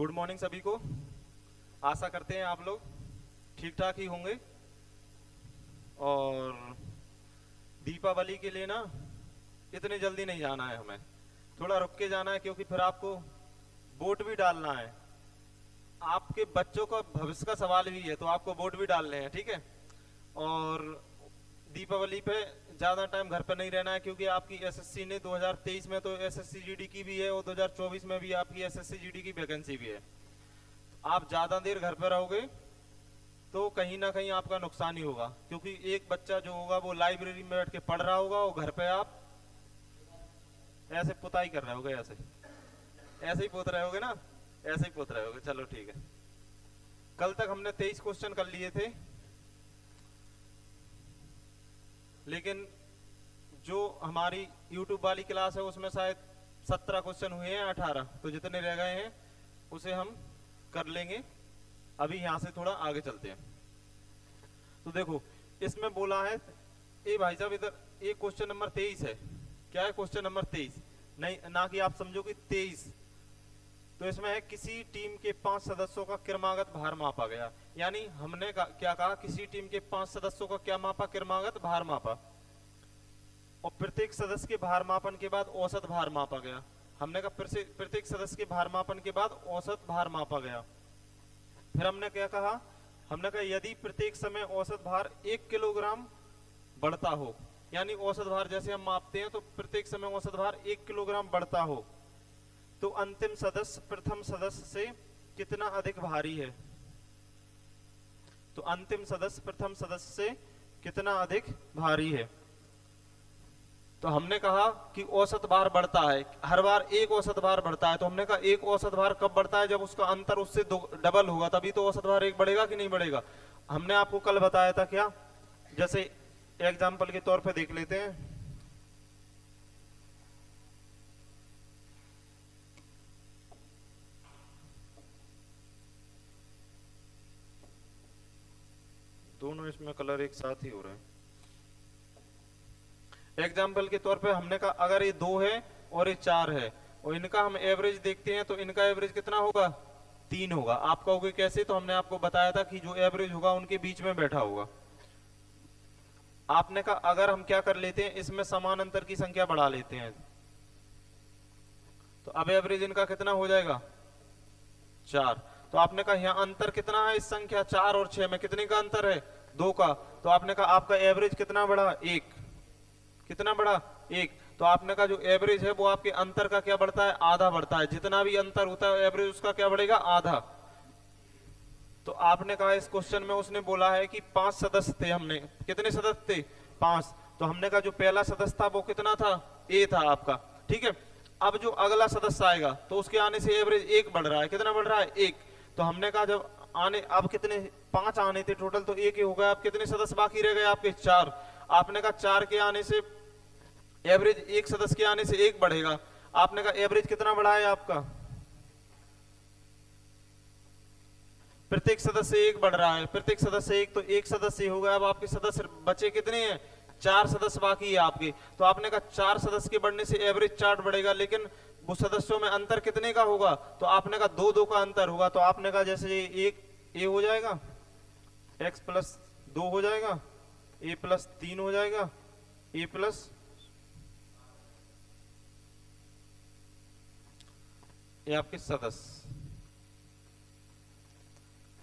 Good morning सभी को। आशा करते हैं आप लोग ठीक ठाक ही होंगे। और दीपावली के लिए ना इतनी जल्दी नहीं जाना है, हमें थोड़ा रुक के जाना है, क्योंकि फिर आपको वोट भी डालना है। आपके बच्चों का भविष्य का सवाल भी है, तो आपको वोट भी डालने हैं, ठीक है। और दीपावली पे ज्यादा टाइम घर पर नहीं रहना है, क्योंकि आपकी एसएससी ने 2023 में तो एसएससी जीडी की भी है और 2024 में भी आपकी एसएससी जीडी की वैकेंसी भी है। आप ज्यादा देर घर पर रहोगे तो कहीं ना कहीं आपका नुकसान ही होगा, क्योंकि एक बच्चा जो होगा वो लाइब्रेरी में बैठ के पढ़ रहा होगा और घर पे आप ऐसे पुताई कर रहे होगे, ऐसे ऐसे ही पोत रहे होगे ना, ऐसे ही पोत रहे होगे। चलो ठीक है। कल तक हमने 23 क्वेश्चन कर लिए थे, लेकिन जो हमारी YouTube वाली क्लास है उसमें शायद 17 क्वेश्चन हुए हैं, 18, तो जितने रह गए हैं उसे हम कर लेंगे। अभी यहां से थोड़ा आगे चलते हैं। तो देखो इसमें बोला है, ए भाई साहब इधर एक क्वेश्चन नंबर 23 है। क्या है क्वेश्चन नंबर 23? नहीं ना कि आप समझो कि 23। तो इसमें है किसी टीम के 5 सदस्यों का क्रमागत भार मापा गया। यानी हमने क्या कहा, किसी टीम के 5 सदस्यों का क्या मापा? क्रमागत भार मापा। और प्रत्येक सदस्य के भार मापन के बाद औसत भार मापा गया। हमने कहा प्रत्येक सदस्य के भार मापन के बाद औसत भार मापा गया। फिर हमने क्या कहा? हमने कहा यदि प्रत्येक समय औसत भार 1 किलोग्राम बढ़ता हो, यानी औसत भार जैसे हम मापते हैं तो प्रत्येक समय औसत भार 1 किलोग्राम बढ़ता हो, तो अंतिम सदस्य प्रथम सदस्य से कितना अधिक भारी है? तो अंतिम सदस्य प्रथम सदस्य से कितना अधिक भारी है? तो हमने कहा कि औसत भार बढ़ता है, हर बार एक औसत भार बढ़ता है। तो हमने कहा एक औसत भार कब बढ़ता है? जब उसका अंतर उससे डबल होगा, तभी तो औसत भार एक बढ़ेगा कि नहीं बढ़ेगा। हमने आपको कल बताया था क्या, जैसे एग्जाम्पल के तौर पे देख लेते हैं। दोनों इसमें कलर एक साथ ही हो रहे हैं। एग्जाम्पल के तौर पे हमने कहा अगर ये 2 है और ये 4 है और इनका हम एवरेज देखते हैं, तो इनका एवरेज कितना होगा? 3 होगा। आप कहोगे कैसे? तो हमने आपको बताया था कि जो एवरेज होगा उनके बीच में बैठा होगा। आपने कहा अगर हम क्या कर लेते हैं, इसमें समान अंतर की संख्या बढ़ा लेते हैं, तो अब एवरेज इनका कितना हो जाएगा? 4। तो आपने कहा यहाँ अंतर कितना है? इस संख्या 4 और 6 में कितने का अंतर है? 2 का। तो आपने कहा आपका एवरेज कितना बढ़ा? 1। कितना बढ़ा? 1। तो आपने कहा जो एवरेज है वो आपके अंतर का क्या बढ़ता है? आधा बढ़ता है। जितना भी अंतर होता है एवरेज उसका क्या बढ़ेगा? आधा। तो आपने कहा इस क्वेश्चन में उसने बोला है कि 5 सदस्य थे। हमने कितने सदस्य थे? 5। तो हमने कहा जो पहला सदस्य था वो कितना था? ए था आपका, ठीक है। अब जो अगला सदस्य आएगा तो उसके आने से एवरेज 1 बढ़ रहा है। कितना बढ़ रहा है? 1। तो हमने कहा जब आने, अब कितने? 5 आने थे टोटल, तो 1 ही हो गया। अब कितने सदस्य बाकी रह गए आपके? 4। आपने कहा 4 के आने से एवरेज, एक सदस्य के आने से 1 बढ़ेगा। आपने कहा एवरेज कितना बढ़ा है आपका? प्रत्येक सदस्य 1 बढ़ रहा है। प्रत्येक सदस्य 1, तो एक सदस्य हो गया। अब आपके सदस्य बचे कितने हैं? 4 सदस्य बाकी है आपके। तो आपने कहा 4 सदस्य के बढ़ने से एवरेज 4 बढ़ेगा, लेकिन वो सदस्यों में अंतर कितने का होगा? तो आपने कहा 2-2 का अंतर होगा। तो आपने कहा जैसे एक ए हो जाएगा, x प्लस 2 हो जाएगा, a प्लस 3 हो जाएगा, a प्लस, ये आपके सदस्य।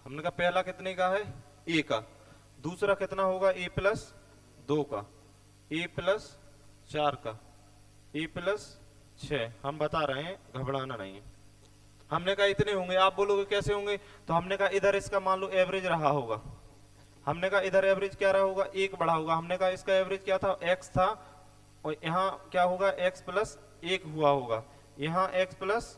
हमने कहा पहला कितने का है? a का। दूसरा कितना होगा? a प्लस 2 का, a प्लस 4 का, a प्लस 6। हम बता रहे हैं, घबराना नहीं है। हमने कहा इतने होंगे। आप बोलोगे कैसे होंगे? तो हमने कहा इधर इसका मान लो एवरेज रहा होगा। हमने कहा इधर एवरेज क्या रहा होगा? 1 बढ़ा होगा। हमने कहा इसका एवरेज क्या था? x था। और यहाँ क्या होगा? x प्लस 1 हुआ होगा। यहाँ x प्लस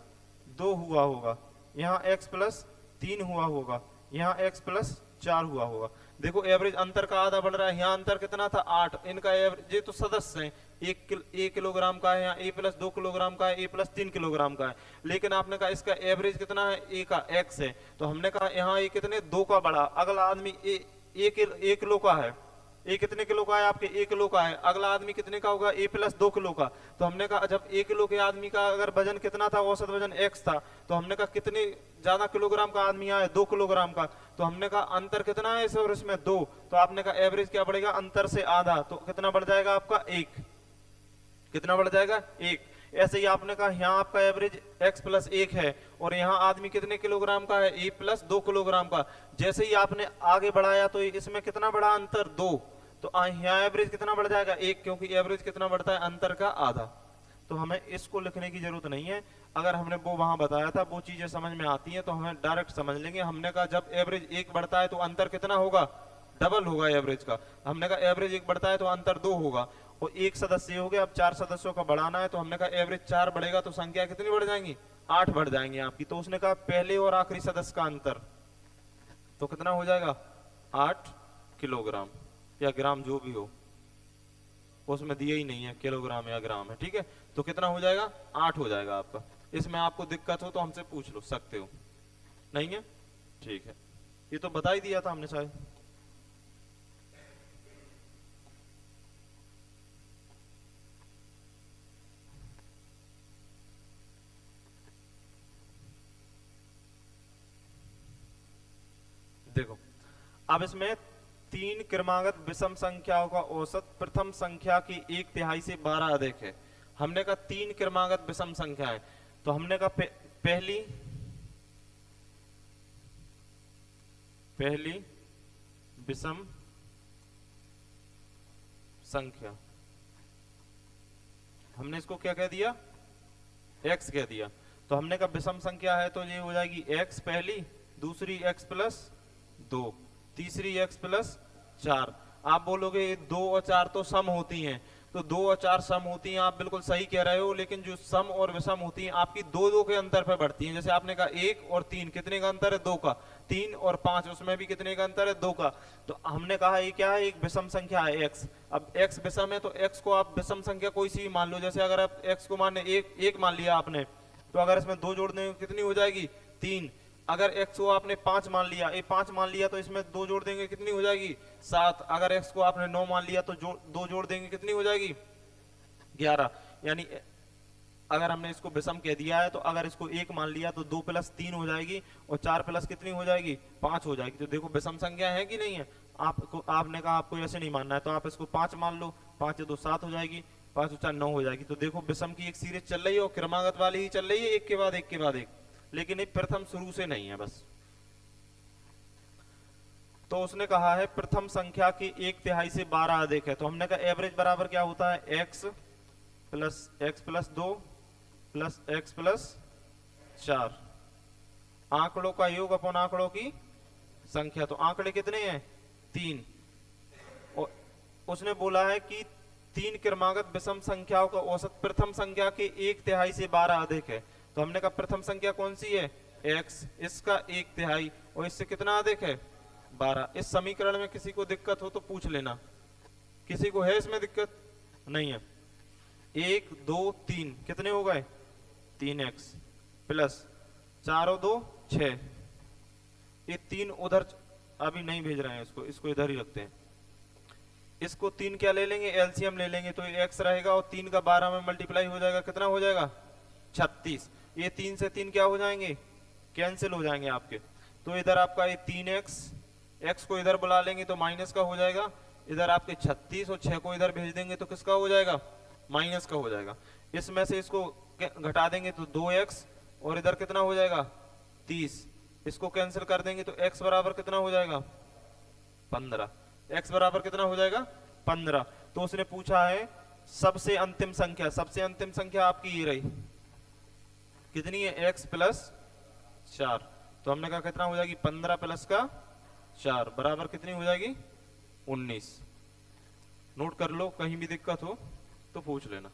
2 हुआ होगा। यहाँ x प्लस 3 हुआ होगा। यहाँ x प्लस 4 हुआ होगा। देखो एवरेज अंतर का आधा बढ़ रहा है। यहाँ अंतर कितना था? 8। इनका एवरेज, ये तो सदस्य हैं, 1 किलोग्राम का है, यहाँ a प्लस 2 किलोग्राम का है, a प्लस 3 किलोग्राम का है। लेकिन आपने कहा इसका एवरेज कितना है? a का x है। तो हमने कहा यहाँ ये कितने? 2 का बढ़ा। अगला आदमी 1 किलो का है, ए कितने किलो का है आपके, 1 किलो का है। अगला आदमी कितने का होगा, ए प्लस 2 किलो का। तो हमने कहा जब 1 किलो के आदमी का अगर वजन कितना था, औसत वजन x था, तो हमने कहा कितने ज्यादा किलोग्राम का आदमी आया, 2 किलोग्राम का। तो हमने कहा अंतर कितना है इस और इसमें 2, तो आपने कहा एवरेज क्या बढ़ेगा, अंतर से आधा, तो कितना बढ़ जाएगा आपका 1। कितना बढ़ जाएगा 1। ऐसे ही आपने कहा यहाँ आपका एवरेज x प्लस 1 है और यहाँ आदमी कितने किलोग्राम का है, a प्लस 2 किलोग्राम का। जैसे ही आपने आगे बढ़ाया तो इसमें कितना बढ़ा अंतर 2, तो यहाँ एवरेज कितना बढ़ जाएगा 1, क्योंकि एवरेज कितना बढ़ता है अंतर का आधा। तो हमें इसको लिखने की जरूरत नहीं है, अगर हमने वो वहां बताया था वो चीजें समझ में आती हैं तो हमें डायरेक्ट समझ लेंगे। हमने कहा जब एवरेज 1 बढ़ता है तो अंतर कितना होगा, डबल होगा एवरेज का। हमने कहा एवरेज 1 बढ़ता है तो अंतर 2 होगा, और 1 सदस्य हो गया, अब 4 सदस्यों का बढ़ाना है, तो हमने कहा एवरेज 4 बढ़ेगा तो संख्या कितनी बढ़ जाएंगी, 8 बढ़ जाएंगी आपकी। तो उसने कहा पहले और आखिरी सदस्य का अंतर, तो कितना हो जाएगा 8 किलोग्राम या ग्राम जो भी हो, उसमें दिया ही नहीं है किलोग्राम या ग्राम है, ठीक है। तो कितना हो जाएगा 8 हो जाएगा आपका। इसमें आपको दिक्कत हो तो हमसे पूछ लो सकते हो, नहीं है ठीक है। ये तो बता ही दिया था हमने शायद। देखो अब इसमें 3 क्रमागत विषम संख्याओं का औसत प्रथम संख्या की 1/3 से 12 अधिक है। हमने कहा 3 क्रमागत विषम संख्याएं, तो हमने कहा पहली विषम संख्या, हमने इसको क्या कह दिया, x कह दिया। तो हमने कहा विषम संख्या है तो ये हो जाएगी x पहली, दूसरी x प्लस 2, तीसरी x प्लस 4। आप बोलोगे 2 और 4 तो सम होती हैं, तो 2 और 4 सम होती हैं, आप बिल्कुल सही कह रहे हो, लेकिन जो सम और विषम होती हैं आपकी 2 के अंतर पर बढ़ती हैं। जैसे आपने कहा 1 और 3 कितने का अंतर है, 2 का। 3 और 5 उसमें भी कितने का अंतर है, 2 का। तो हमने कहा ये क्या है, एक विषम संख्या है x। अब x विषम है तो x को आप विषम संख्या कोई सी भी मान लो। जैसे अगर आप x को माने 1 मान लिया आपने, तो अगर इसमें 2 जोड़ देंगे कितनी हो जाएगी 3। अगर x को आपने 5 मान लिया, 5 मान लिया तो इसमें 2 जोड़ देंगे कितनी हो जाएगी 7। अगर x को आपने 9 मान लिया तो 2 जोड़ देंगे कितनी हो जाएगी 11। यानी अगर हमने इसको विषम कह दिया है तो अगर इसको 1 मान लिया तो 2 प्लस 3 हो जाएगी और 4 प्लस कितनी हो जाएगी 5 हो जाएगी। तो देखो विषम संख्या है कि नहीं है। आपने कहा आपको ऐसे नहीं मानना है तो आप इसको 5 मान लो, 5 2 7 हो जाएगी, 5 4 9 हो जाएगी। तो देखो विषम की एक सीरीज चल रही है और क्रमागत वाली ही चल रही है, एक के बाद एक के बाद एक, लेकिन ये प्रथम शुरू से नहीं है बस। तो उसने कहा है प्रथम संख्या की 1/3 से 12 अधिक है, तो हमने कहा एवरेज बराबर क्या होता है x plus 2 plus x plus 4, आंकड़ों का योग अपन आंकड़ों की संख्या। तो आंकड़े कितने हैं 3, और उसने बोला है कि 3 क्रमागत विषम संख्याओं का औसत प्रथम संख्या के 1/3 से 12 अधिक है। तो हमने कहा प्रथम संख्या कौन सी है x, इसका 1/3 और इससे कितना अधिक है 12। इस समीकरण में किसी को दिक्कत हो तो पूछ लेना, किसी को है इसमें दिक्कत नहीं है। 1 2 3 कितने हो गए 3x प्लस 4 और 2 6, ये 3 उधर अभी नहीं भेज रहे हैं, इसको इधर ही रखते हैं। इसको 3 क्या ले लेंगे एलसीएम ले लेंगे, तो ये x रहेगा और 3 का 12 में मल्टीप्लाई हो जाएगा, कितना हो जाएगा 36। ये 3 से 3 क्या हो जाएंगे कैंसिल हो जाएंगे आपके। तो इधर आपका ये 3x, x को इधर बुला लेंगे तो माइनस का हो जाएगा, इधर आपके 36 और 6 को इधर भेज देंगे तो किसका हो जाएगा माइनस का हो जाएगा। इसमें से इसको घटा देंगे तो 2x और इधर कितना हो जाएगा 30, इसको कैंसिल कर देंगे तो x बराबर कितना हो जाएगा 15। x बराबर कितना हो जाएगा 15। तो उसने पूछा है सबसे अंतिम संख्या, सबसे अंतिम संख्या आपकी ये रही, कितनी है x प्लस 4। तो हमने कहा कितना हो जाएगी 15 प्लस का 4 बराबर कितनी हो जाएगी 19। नोट कर लो, कहीं भी दिक्कत हो तो पूछ लेना।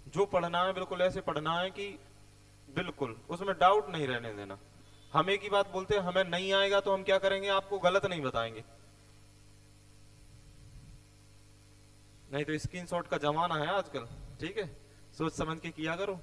जो पढ़ना है बिल्कुल ऐसे पढ़ना है कि बिल्कुल उसमें डाउट नहीं रहने देना। हम एक ही बात बोलते हैं, हमें नहीं आएगा तो हम क्या करेंगे आपको गलत नहीं बताएंगे, नहीं तो स्क्रीनशॉट का जमाना है आजकल, ठीक है सोच समझ के किया करो।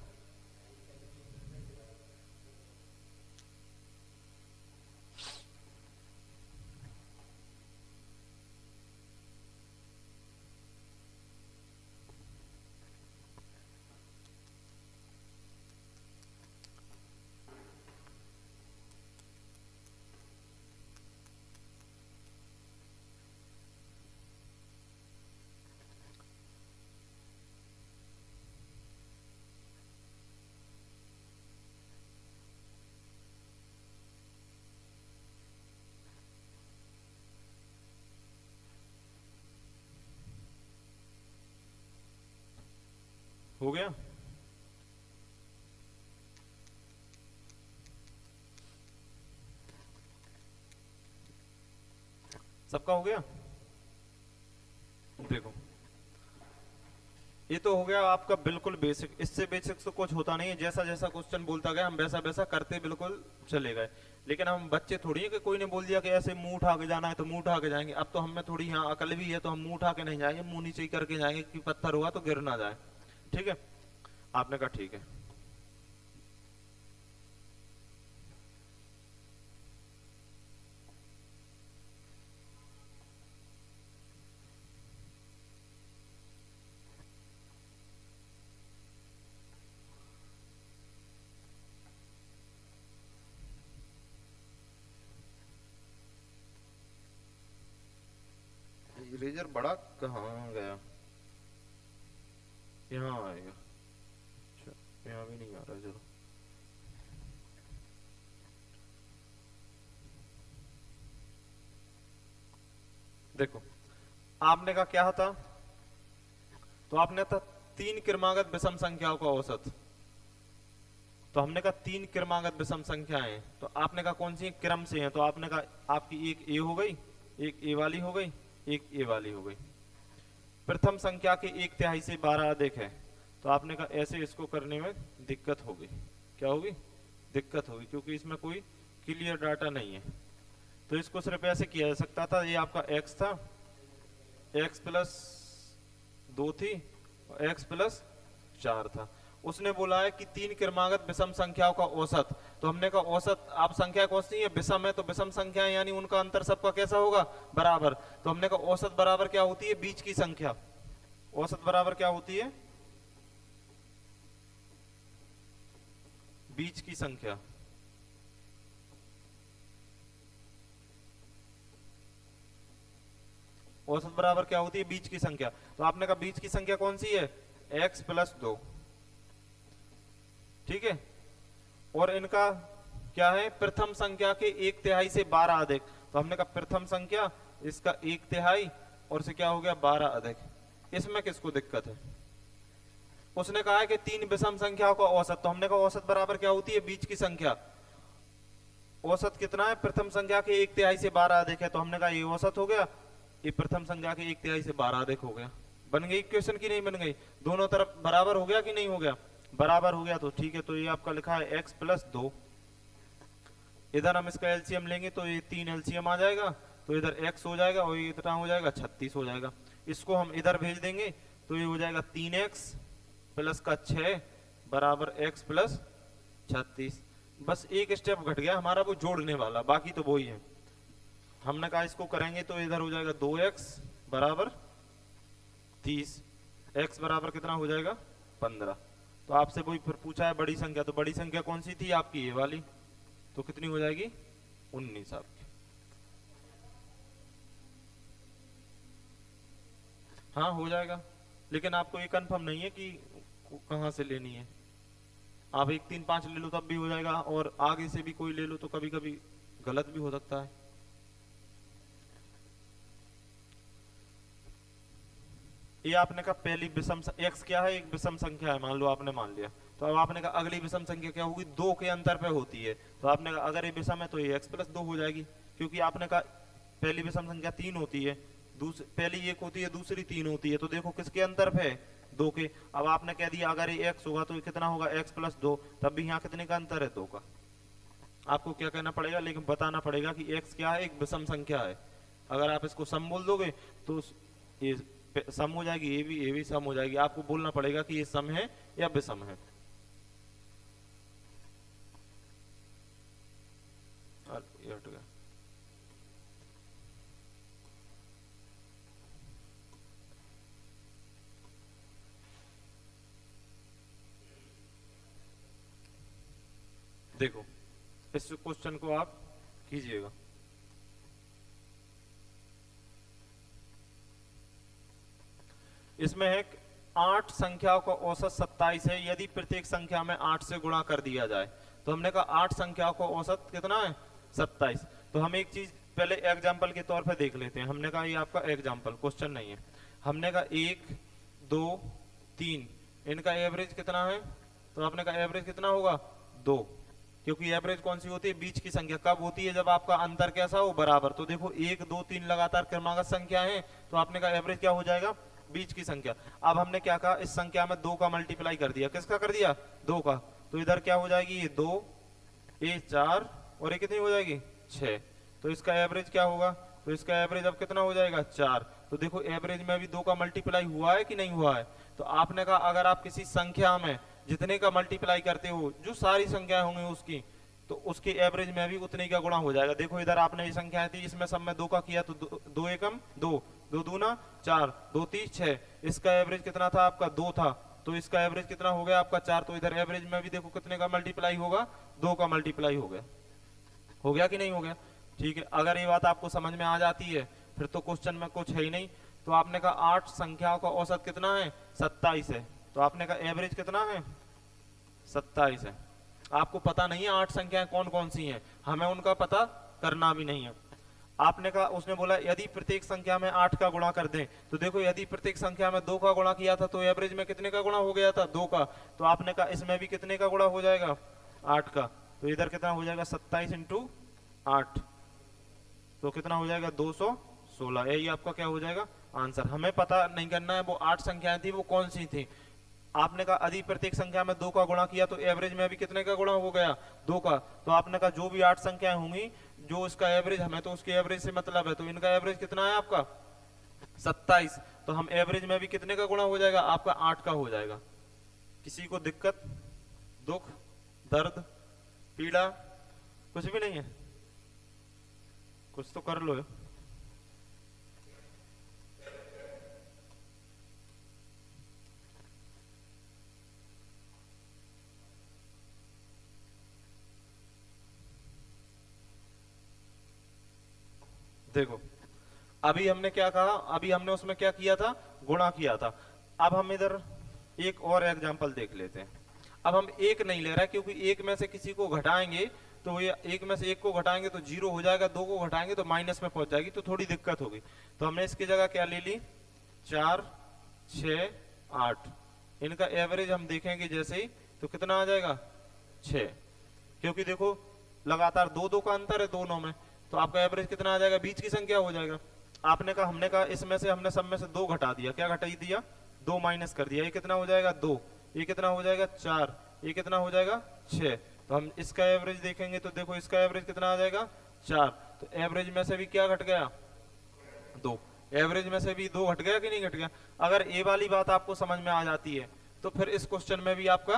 हो गया? सबका हो गया? देखो ये तो हो गया आपका बिल्कुल बेसिक, इससे बेसिक तो कुछ होता नहीं है, जैसा जैसा क्वेश्चन बोलता गया हम वैसा वैसा करते बिल्कुल चले गए। लेकिन हम बच्चे थोड़ी है कि कोई ने बोल दिया कि ऐसे मुंह उठा के जाना है तो मुंह उठा के जाएंगे। अब तो हमें थोड़ी यहाँ अकल भी है, तो हम मुंह उठा के नहीं जाएंगे, मुंह नीचे ही करके जाएंगे कि पत्थर हुआ तो गिर ना जाए। ठीक है, आपने कहा ठीक है। इरेजर बड़ा कहाँ गया? यहाँ आएगा। अच्छा, यहाँ भी नहीं आ रहा, चलो। देखो आपने कहा क्या था? तो आपने था 3 क्रमागत विषम संख्याओं का औसत। तो हमने कहा 3 क्रमागत विषम संख्याएं, तो आपने कहा कौन सी क्रम से हैं? तो आपने कहा आपकी एक ए हो गई, एक ए वाली हो गई, एक ए वाली हो गई। प्रथम संख्या के 1/3 से 12 अधिक है, तो आपने कहा ऐसे इसको करने में दिक्कत होगी। क्या होगी? दिक्कत होगी, क्योंकि इसमें कोई क्लियर डाटा नहीं है। तो इसको सिर्फ ऐसे किया जा सकता था, ये आपका x था, x प्लस 2 थी और x प्लस 4 था। उसने बोला है कि 3 क्रमागत विषम संख्याओं का औसत। तो हमने कहा औसत, आप संख्या कौन सी है? विषम है, तो विषम संख्या यानी उनका अंतर सबका कैसा होगा? बराबर। तो हमने कहा औसत बराबर क्या होती है? बीच की संख्या। औसत बराबर क्या होती है? बीच की संख्या। औसत बराबर क्या होती है? बीच की संख्या। तो आपने कहा बीच की संख्या कौन सी है? x plus 2। ठीक है, और इनका क्या है? प्रथम संख्या के 1/3 से 12 अधिक। तो हमने कहा प्रथम संख्या, इसका 1/3 और से क्या हो गया? 12 अधिक। इसमें किसको दिक्कत है? उसने कहा है कि 3 विषम संख्याओं का औसत। तो हमने कहा औसत बराबर क्या होती है? बीच की संख्या। औसत कितना है? प्रथम संख्या के 1/3 से 12 अधिक है, तो हमने कहा ये औसत हो गया, ये प्रथम संख्या के 1/3 से 12 अधिक हो गया। बन गई इक्वेशन की नहीं बन गई? दोनों तरफ बराबर हो गया कि नहीं हो गया? बराबर हो गया। तो ठीक है, तो ये आपका लिखा है x प्लस 2। इधर हम इसका एलसीएम लेंगे तो ये 3 एलसीएम आ जाएगा, तो इधर x हो जाएगा और ये कितना हो जाएगा? 36 हो जाएगा। इसको हम इधर भेज देंगे तो ये हो जाएगा 3x प्लस का 6 बराबर x प्लस 36। बस एक स्टेप घट गया हमारा, वो जोड़ने वाला, बाकी तो वो ही है। हमने कहा इसको करेंगे तो इधर हो जाएगा 2x बराबर 30, x बराबर कितना हो जाएगा? 15। तो आपसे वही फिर पूछा है बड़ी संख्या, तो बड़ी संख्या कौन सी थी आपकी? ये वाली। तो कितनी हो जाएगी? 19 आपकी। हाँ हो जाएगा, लेकिन आपको ये कंफर्म नहीं है कि कहाँ से लेनी है। आप 1 3 5 ले लो तब भी हो जाएगा, और आगे से भी कोई ले लो तो कभी कभी गलत भी हो सकता है। ये आपने कहा पहली विषम x क्या है? एक विषम संख्या है, मान लो आपने मान लिया। तो अब आपने कहा अगली विषम संख्या क्या होगी? 2 के अंतर पे होती है। तो आपने कहा अगर ये विषम है तो ये x प्लस 2 हो जाएगी, क्योंकि आपने कहा पहली विषम संख्या 3 होती है, पहली 1 होती है, दूसरी 3 होती है। तो देखो किसके अंतर पे है? 2 के। अब आपने कह दिया अगर ये x होगा तो ये कितना होगा? x plus 2। तब भी यहाँ कितने का अंतर है? 2 का। आपको क्या कहना पड़ेगा? लेकिन बताना पड़ेगा कि x क्या है? एक विषम संख्या है। अगर आप इसको सम बोल दोगे तो ये सम हो जाएगी, ये भी सम हो जाएगी। आपको बोलना पड़ेगा कि ये सम है या विषम है। ये हट गया। देखो इस क्वेश्चन को आप कीजिएगा। इसमें है 8 संख्याओं का औसत 27 है यदि प्रत्येक संख्या में 8 से गुणा कर दिया जाए। तो हमने कहा 8 संख्याओं का औसत कितना है? 27। तो हम एक चीज पहले एग्जाम्पल के तौर पे देख लेते हैं। हमने कहा ये आपका एग्जाम्पल, क्वेश्चन नहीं है। हमने कहा 1 2 3 इनका एवरेज कितना है, तो आपने कहा एवरेज कितना होगा 2, क्योंकि एवरेज कौन सी होती है, बीच की संख्या कब होती है, जब आपका अंतर कैसा हो, बराबर। तो देखो 1 2 3 लगातार क्रमागत संख्या है, तो आपने कहा एवरेज क्या हो जाएगा, बीच की संख्या। अब हमने क्या कहा, इस संख्या में 2 का मल्टीप्लाई कर दिया, किसका कर दिया, 2 का, तो इधर क्या हो जाएगी, ये 2 ये 4 और ये कितनी हो जाएगी 6, तो इसका एवरेज क्या होगा, तो इसका एवरेज अब कितना हो जाएगा 4। तो देखो एवरेज में भी 2 का मल्टीप्लाई हुआ है कि नहीं हुआ है। तो आपने कहा अगर आप किसी संख्या में जितने का मल्टीप्लाई करते हो, जो सारी संख्याएं होंगी उसकी, तो उसके एवरेज में भी उतने का गुणा हो जाएगा। देखो इधर आपने ये संख्याएं थी, इसमें सब में 2 का किया, तो 2 एकम 2, 2 दूना 4, 2 3 6, इसका एवरेज कितना था आपका 2 था, तो इसका एवरेज कितना हो गया आपका 4। तो इधर एवरेज में भी देखो कितने का मल्टीप्लाई होगा, 2 का मल्टीप्लाई हो गया कि नहीं हो गया। ठीक है, अगर ये बात आपको समझ में आ जाती है फिर तो क्वेश्चन में कुछ है ही नहीं। तो आपने कहा 8 संख्याओं का औसत कितना है, 27 है, तो आपने कहा एवरेज कितना है, 27 है। आपको पता नहीं है 8 संख्याएं कौन कौन सी हैं, हमें उनका पता करना भी नहीं है। आपने कहा, उसने बोला यदि प्रत्येक संख्या में 8 का गुणा कर दें, तो देखो यदि प्रत्येक संख्या में 2 का गुणा किया था तो एवरेज में कितने का गुणा हो गया था, 2 का। तो आपने कहा इसमें भी कितने का गुणा हो जाएगा, 8 का। तो इधर कितना हो जाएगा 27 इंटू 8, तो कितना हो जाएगा 216। यही आपका क्या हो जाएगा आंसर। हमें पता नहीं करना है वो 8 संख्याएं थी वो कौन सी थी। आपने कहा यदि प्रत्येक संख्या में 2 का गुणा किया तो एवरेज में भी कितने का गुणा हो गया, 2 का। तो आपने कहा जो भी 8 संख्याएं होंगी जो इसका एवरेज, हमें तो उसके एवरेज से मतलब है, तो इनका एवरेज कितना है आपका 27। तो हम एवरेज में भी कितने का गुणा हो जाएगा आपका 8 का हो जाएगा। किसी को दिक्कत, दुख, दर्द, पीड़ा कुछ भी नहीं है, कुछ तो कर लो। देखो अभी हमने क्या कहा, अभी हमने उसमें क्या किया था, गुणा किया था। अब हम इधर एक और एग्जांपल देख लेते हैं। अब हम एक नहीं ले रहे क्योंकि एक में से किसी को घटाएंगे तो ये एक में से एक को घटाएंगे तो 0 हो जाएगा, 2 को घटाएंगे तो माइनस में पहुंच जाएगी, तो थोड़ी दिक्कत होगी। तो हमने इसकी जगह क्या ले ली, 4 6 8, इनका एवरेज हम देखेंगे जैसे ही तो कितना आ जाएगा 6, क्योंकि देखो लगातार 2 2 का अंतर है दोनों में, तो आपका एवरेज कितना आ जाएगा, बीच की संख्या हो जाएगा। आपने कहा, हमने कहा इसमें से हमने सब में से 2 घटा दिया, क्या घटा दिया 2 माइनस कर दिया, ये कितना हो जाएगा 2, ये कितना हो जाएगा 4, ये कितना हो जाएगा 6। तो हम इसका एवरेज देखेंगे तो देखो इसका एवरेज कितना आ जाएगा 4, तो एवरेज में से भी क्या घट गया 2, एवरेज में से भी 2 घट गया कि नहीं घट गया। अगर ये वाली बात आपको समझ में आ जाती है तो फिर इस क्वेश्चन में भी आपका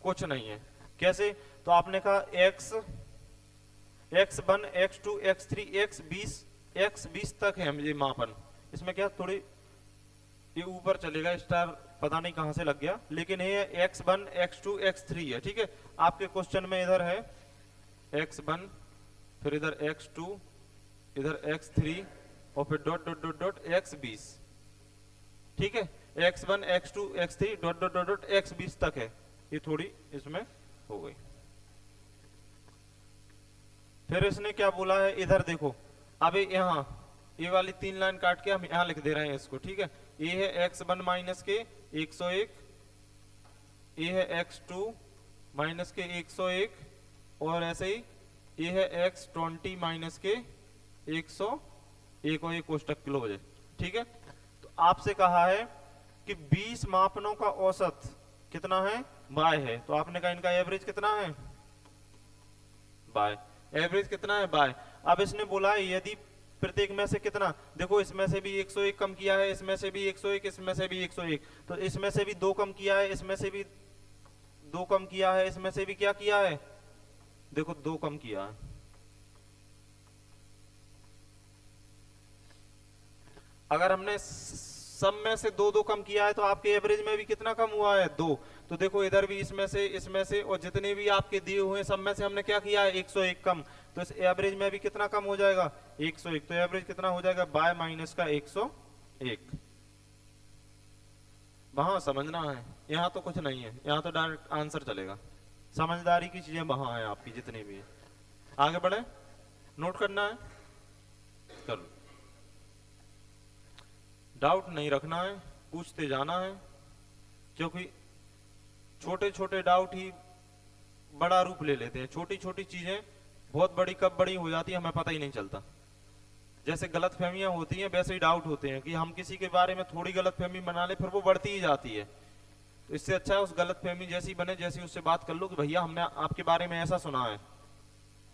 कुछ नहीं है। कैसे, तो आपने कहा x1 x2 x3 x20 तक है ये मापन। इसमें क्या थोड़ी ये ऊपर चलेगा, स्टार पता नहीं कहां से लग गया, लेकिन ये x1 x2 x3 है। ठीक है, आपके क्वेश्चन में इधर है x1, फिर इधर x2, इधर x3 और फिर dot dot dot dot x20। ठीक है, x1 x2 x3 dot dot dot dot x20 तक है, ये थोड़ी इसमें हो गई। फिर इसने क्या बोला है, इधर देखो, अब यहाँ ये वाली 3 लाइन काट के हम यहाँ लिख दे रहे हैं इसको। ठीक है, ये है x1 माइनस के 101, ये है x2 माइनस के 101, और ऐसे ही ये है x20 माइनस के 101 और ये कोष्टक क्लोज है। ठीक है, तो आपसे कहा है कि 20 मापनों का औसत कितना है, बाय है। तो आपने कहा इनका एवरेज कितना है, बाय, एवरेज कितना है बाय। अब इसने बोला है यदि प्रत्येक में से कितना, देखो इसमें से भी 101 कम किया है, इसमें से भी 101, इसमें से भी 101, तो इसमें से भी 2 कम किया है, इसमें से भी 2 कम किया है, इसमें से भी क्या किया है, देखो 2 कम किया है। अगर हमने सब में से 2 2 कम किया है तो आपके एवरेज में भी कितना कम हुआ है, 2। तो देखो इधर भी इसमें से और जितने भी आपके दिए हुए सब में से हमने क्या किया है, 101 कम, तो इस एवरेज में भी कितना कम हो जाएगा 101। तो एवरेज कितना हो जाएगा, बाय माइनस का 101। वहां समझना है, यहाँ तो कुछ नहीं है, यहाँ तो डायरेक्ट आंसर चलेगा। समझदारी की चीजें वहां है आपकी जितनी भी है। आगे बढ़े, नोट करना है, कर लो, डाउट नहीं रखना है, पूछते जाना है, क्योंकि छोटे छोटे डाउट ही बड़ा रूप ले लेते हैं, छोटी छोटी चीजें बहुत बड़ी कब बड़ी हो जाती है हमें पता ही नहीं चलता। जैसे गलत फहमियां होती हैं वैसे ही डाउट होते हैं कि हम किसी के बारे में थोड़ी गलत फहमी बना ले फिर वो बढ़ती ही जाती है। तो इससे अच्छा है उस गलत फहमी जैसी बने जैसी उससे बात कर लो कि भैया हमने आपके बारे में ऐसा सुना है,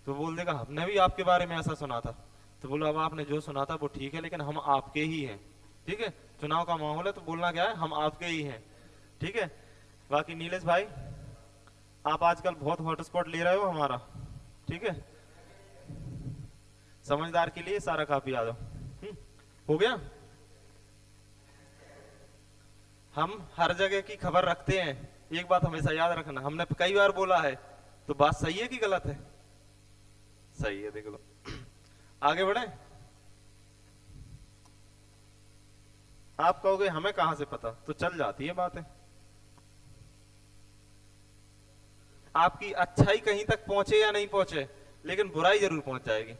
तो बोल देगा हमने भी आपके बारे में ऐसा सुना था। तो बोलो अब आपने जो सुना था वो ठीक है लेकिन हम आपके ही हैं, ठीक है। चुनाव का माहौल है तो बोलना क्या है, हम आपके ही हैं, ठीक है। बाकी नीलेश भाई आप आजकल बहुत हॉटस्पॉट ले रहे हो हमारा, ठीक है। समझदार के लिए सारा काफी आ जाओ। हो गया। हम हर जगह की खबर रखते हैं, एक बात हमेशा याद रखना, हमने कई बार बोला है तो बात सही है कि गलत है? सही है, देख लो। आगे बढ़े। आप कहोगे हमें कहां से पता, तो चल जाती है बातें। आपकी अच्छाई कहीं तक पहुंचे या नहीं पहुंचे लेकिन बुराई जरूर पहुंच जाएगी।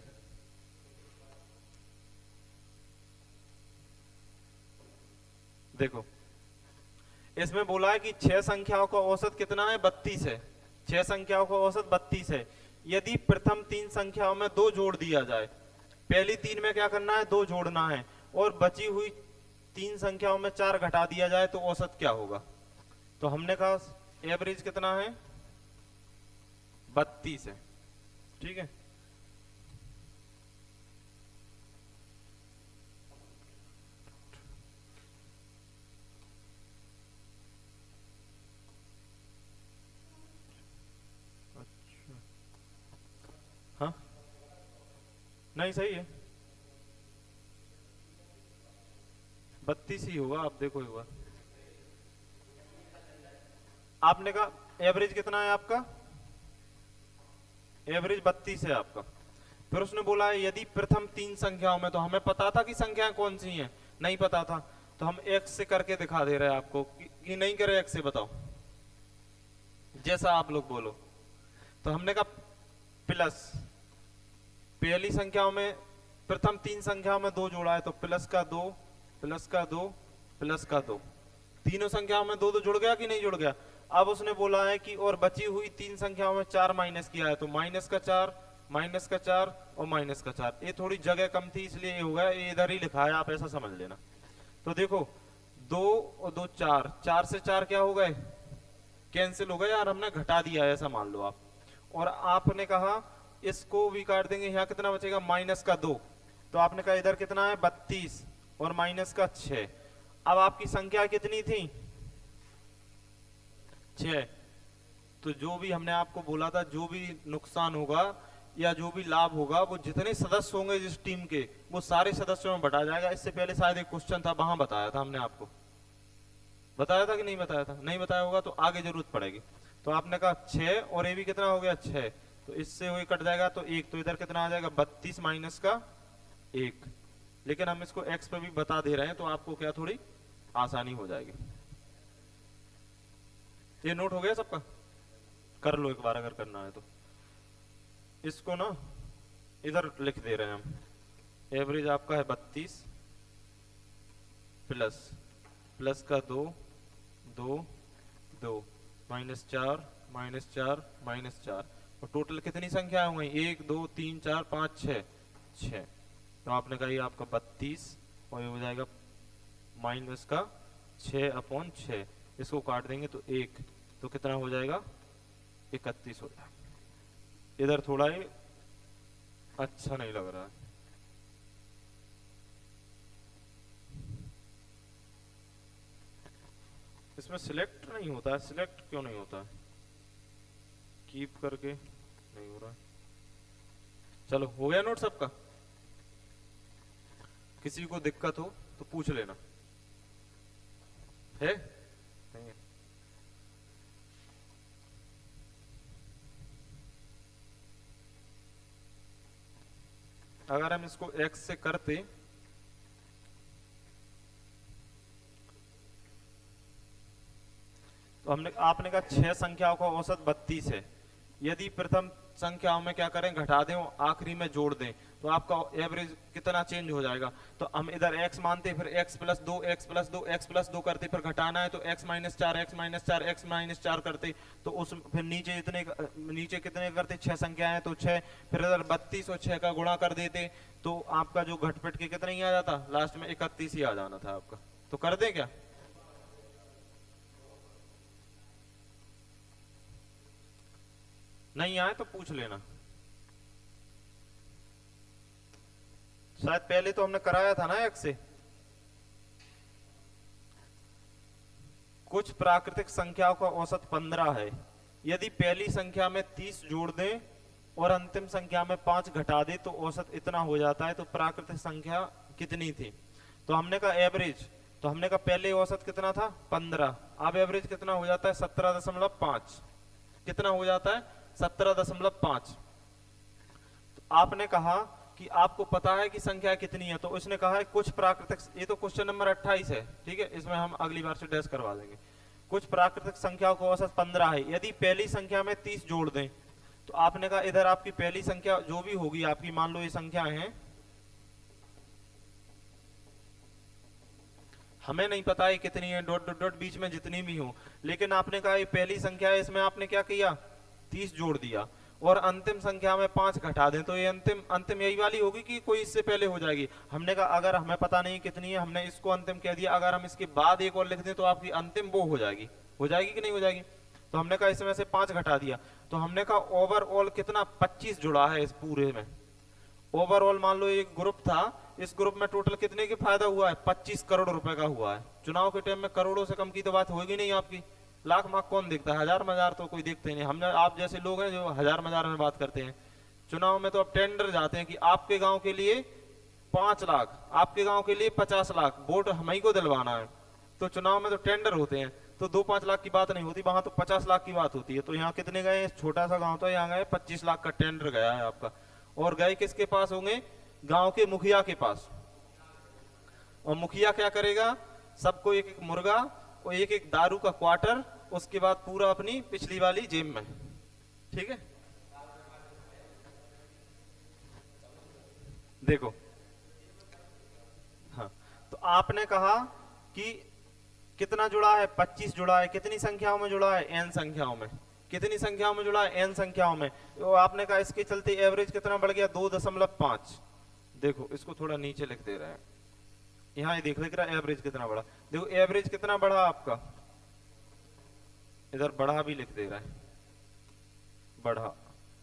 देखो इसमें बोला है कि 6 संख्याओं का औसत कितना है, 32 है। 6 संख्याओं का औसत 32 है। यदि प्रथम 3 संख्याओं में 2 जोड़ दिया जाए, पहली 3 में क्या करना है, 2 जोड़ना है, और बची हुई 3 संख्याओं में 4 घटा दिया जाए तो औसत क्या होगा। तो हमने कहा एवरेज कितना है, 32 है, ठीक है। हाँ नहीं सही है, 32 ही होगा। आप देखो एक बार, आपने कहा एवरेज कितना है आपका, एवरेज 32 है आपका। फिर उसने बोला है यदि प्रथम 3 संख्याओं में, तो हमें पता था कि संख्याएं कौन सी हैं, नहीं पता था, तो हम x से करके दिखा दे रहे हैं आपको कि नहीं करे, x से बताओ जैसा आप लोग बोलो। तो हमने कहा प्लस, पहली संख्याओं में प्रथम 3 संख्याओं में 2 जोड़ा है तो प्लस का 2 प्लस का 2 प्लस का 2, तीनों संख्याओं में 2 जुड़ गया कि नहीं जुड़ गया। अब उसने बोला है कि और बची हुई 3 संख्याओं में 4 माइनस किया है तो माइनस का 4 माइनस का 4 और माइनस का 4। ये थोड़ी जगह कम थी इसलिए ये हो गया, ये इधर ही लिखा है, आप ऐसा समझ लेना। तो देखो 2 और 2 4, 4 से 4 क्या हो गए, कैंसिल हो गए यार, हमने घटा दिया है ऐसा मान लो आप। और आपने कहा इसको भी काट देंगे, यहाँ कितना बचेगा, माइनस का 2, तो आपने कहा इधर कितना है 32 और माइनस का 6। अब आपकी संख्या कितनी थी, 6। तो जो भी हमने आपको बोला था, जो भी नुकसान होगा या जो भी लाभ होगा वो जितने सदस्य होंगे जिस टीम के, वो सारे सदस्यों में बटा जाएगा। इससे पहले शायद एक क्वेश्चन था, वहां बताया था हमने आपको, बताया था कि नहीं बताया था, नहीं बताया होगा तो आगे जरूरत पड़ेगी। तो आपने कहा 6 और ये भी कितना हो गया 6, तो इससे वही कट जाएगा तो 1, तो इधर कितना आ जाएगा 32 माइनस का 1। लेकिन हम इसको x पे भी बता दे रहे हैं तो आपको क्या थोड़ी आसानी हो जाएगी। ये नोट हो गया सबका, कर लो एक बार अगर करना है तो। इसको ना इधर लिख दे रहे हैं हम, एवरेज आपका है 32 प्लस प्लस का 2 2 2 माइनस 4 माइनस 4 माइनस 4, और टोटल कितनी संख्या हो गई, 1 2 3 4 5 6 6। तो आपने कहा ये आपका 32 और ये हो जाएगा माइनस का 6/6, इसको काट देंगे तो 1, तो कितना हो जाएगा 31 हो जाएगा। इधर थोड़ा ही अच्छा नहीं लग रहा है, इसमें सिलेक्ट नहीं होता है, सिलेक्ट क्यों नहीं होता है, कीप करके नहीं हो रहा है। चलो हो गया नोट सबका, किसी को दिक्कत हो तो पूछ लेना, है नहीं है? अगर हम इसको x से करते तो हमने आपने कहा 6 संख्याओं का औसत 32 है। यदि प्रथम संख्याओं में क्या करें, घटा दें और आखिरी में जोड़ दें तो आपका एवरेज कितना चेंज हो जाएगा। तो हम इधर x मानते, फिर x प्लस दो, x प्लस दो, x प्लस दो करते, फिर घटाना है तो x माइनस चार, x माइनस चार, x माइनस चार करते, तो उस फिर नीचे इतने, नीचे कितने करते, 6 संख्या है तो 6, फिर इधर 32 और 6 का गुणा कर देते, तो आपका जो घटपट के कितना ही आ जाता, लास्ट में 31 ही आ जाना था आपका। तो कर दे क्या? नहीं आए तो पूछ लेना, शायद पहले तो हमने कराया था ना एक से। कुछ प्राकृतिक संख्याओं का औसत 15 है, यदि पहली संख्या में 30 जोड़ दें और अंतिम संख्या में 5 घटा दे तो औसत इतना हो जाता है, तो प्राकृतिक संख्या कितनी थी। तो हमने कहा एवरेज, तो हमने कहा पहले औसत कितना था 15, अब एवरेज कितना हो जाता है 17.5, कितना हो जाता है 17.5। तो आपने कहा कि आपको पता है कि संख्या कितनी है, तो उसने कहा है कुछ प्राकृतिक, ये तो क्वेश्चन नंबर 28 है, ठीक है, इसमें हम अगली बार से डैश करवा देंगे। कुछ प्राकृतिक संख्याओं का औसत 15 है, यदि पहली संख्या में 30 जोड़ दें, तो आपने कहा इधर आपकी पहली संख्या जो भी होगी आपकी, मान लो ये संख्या है, हमें नहीं पता है कितनी है, डॉट डॉट डॉट बीच में जितनी भी हो, लेकिन आपने कहा ये पहली संख्या है, इसमें आपने क्या किया 30 जोड़ दिया, और अंतिम संख्या में 5 घटा दें, तो ये अंतिम अंतिम यही वाली होगी कि कोई इससे पहले हो जाएगी। हमने कहा अगर हमें पता नहीं कितनी है, हमने इसको अंतिम कह दिया, अगर हम इसके बाद एक और लिख दें तो आपकी अंतिम वो हो जाएगी कि नहीं हो जाएगी। तो हमने कहा इसमें से 5 घटा दिया, तो हमने कहा ओवरऑल कितना 25 जुड़ा है इस पूरे में। ओवरऑल मान लो एक ग्रुप था, इस ग्रुप में टोटल कितने के फायदा हुआ है 25 करोड़ रुपए का हुआ है। चुनाव के टाइम में करोड़ों से कम की तो बात होगी नहीं आपकी, लाख माख कौन देखता है, हजार मजार तो कोई देखते नहीं। हम आप जैसे लोग हैं जो हजार मजार में बात करते हैं। चुनाव में तो अब टेंडर जाते हैं कि आपके गांव के लिए 5 लाख, आपके गांव के लिए 50 लाख, वोट हम ही को दिलवाना है। तो चुनाव में तो टेंडर होते हैं, तो 2-5 लाख की बात नहीं होती, वहां तो 50 लाख की बात होती है। तो यहाँ कितने गए, छोटा सा गाँव था, यहाँ गए 25 लाख का टेंडर गया है आपका। और गए किसके पास होंगे, गांव के मुखिया के पास। और मुखिया क्या करेगा, सबको एक एक मुर्गा और एक एक दारू का क्वार्टर, उसके बाद पूरा अपनी पिछली वाली जेब में, ठीक है। देखो हाँ, तो आपने कहा कि कितना जुड़ा है 25 जुड़ा है, कितनी संख्याओं में जुड़ा है n संख्याओं में, कितनी संख्याओं में जुड़ा है n संख्याओं में। तो आपने कहा इसके चलते एवरेज कितना बढ़ गया 2.5। देखो इसको थोड़ा नीचे लिख दे रहे हैं, यहाँ ये देख रहा है एवरेज कितना बढ़ा। देखो एवरेज कितना बढ़ा आपका, इधर बढ़ा भी लिख दे रहा है, बढ़ा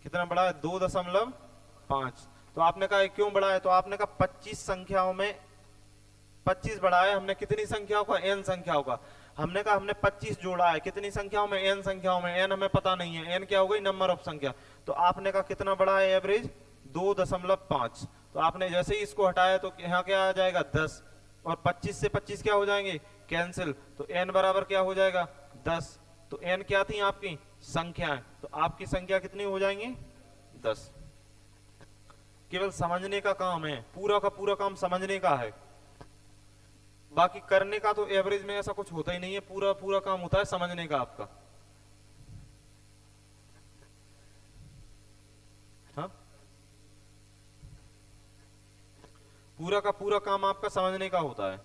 कितना बढ़ा है 2.5। तो आपने कहा क्यों बढ़ा है, तो आपने कहा 25 संख्याओं में 25 बढ़ा है हमने, कितनी संख्याओं का n संख्याओं का। हमने कहा हमने 25 जोड़ा है, कितनी संख्याओं में n संख्याओं में, n हमें पता नहीं है, n क्या हो गई नंबर ऑफ संख्या। तो आपने कहा कितना बढ़ा है एवरेज 2.5। तो आपने जैसे ही इसको हटाया तो यहाँ क्या आ जाएगा 10, और 25 से 25 क्या हो जाएंगे कैंसिल, तो n बराबर क्या हो जाएगा 10। तो n क्या थी आपकी संख्याएं, तो आपकी संख्या कितनी हो जाएंगी 10। केवल समझने का काम है, पूरा का पूरा काम समझने का है, बाकी करने का तो एवरेज में ऐसा कुछ होता ही नहीं है, पूरा पूरा काम होता है समझने का आपका। हाँ, पूरा का पूरा काम आपका समझने का होता है।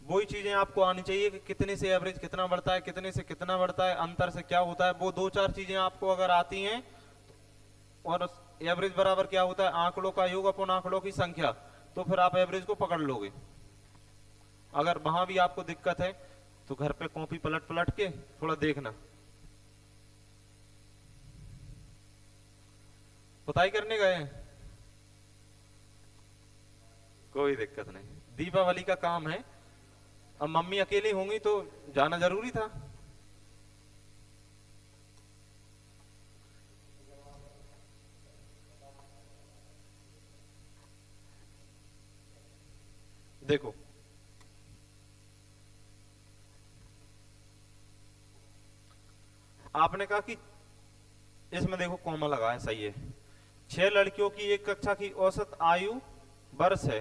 वही चीजें आपको आनी चाहिए कि कितने से एवरेज कितना बढ़ता है, कितने से कितना बढ़ता है, अंतर से क्या होता है, वो 2-4 चीजें आपको अगर आती हैं, और एवरेज बराबर क्या होता है आंकड़ों का योग अपन आंकड़ों की संख्या, तो फिर आप एवरेज को पकड़ लोगे। अगर वहां भी आपको दिक्कत है तो घर पे कॉपी पलट पलट के थोड़ा देखना, पुताई करने गए हैं, कोई दिक्कत नहीं, दीपावली का काम है। अब मम्मी अकेली होंगी तो जाना जरूरी था। देखो आपने कहा कि इसमें देखो कॉमा लगा है, सही है। 6 लड़कियों की एक कक्षा की औसत आयु वर्ष है,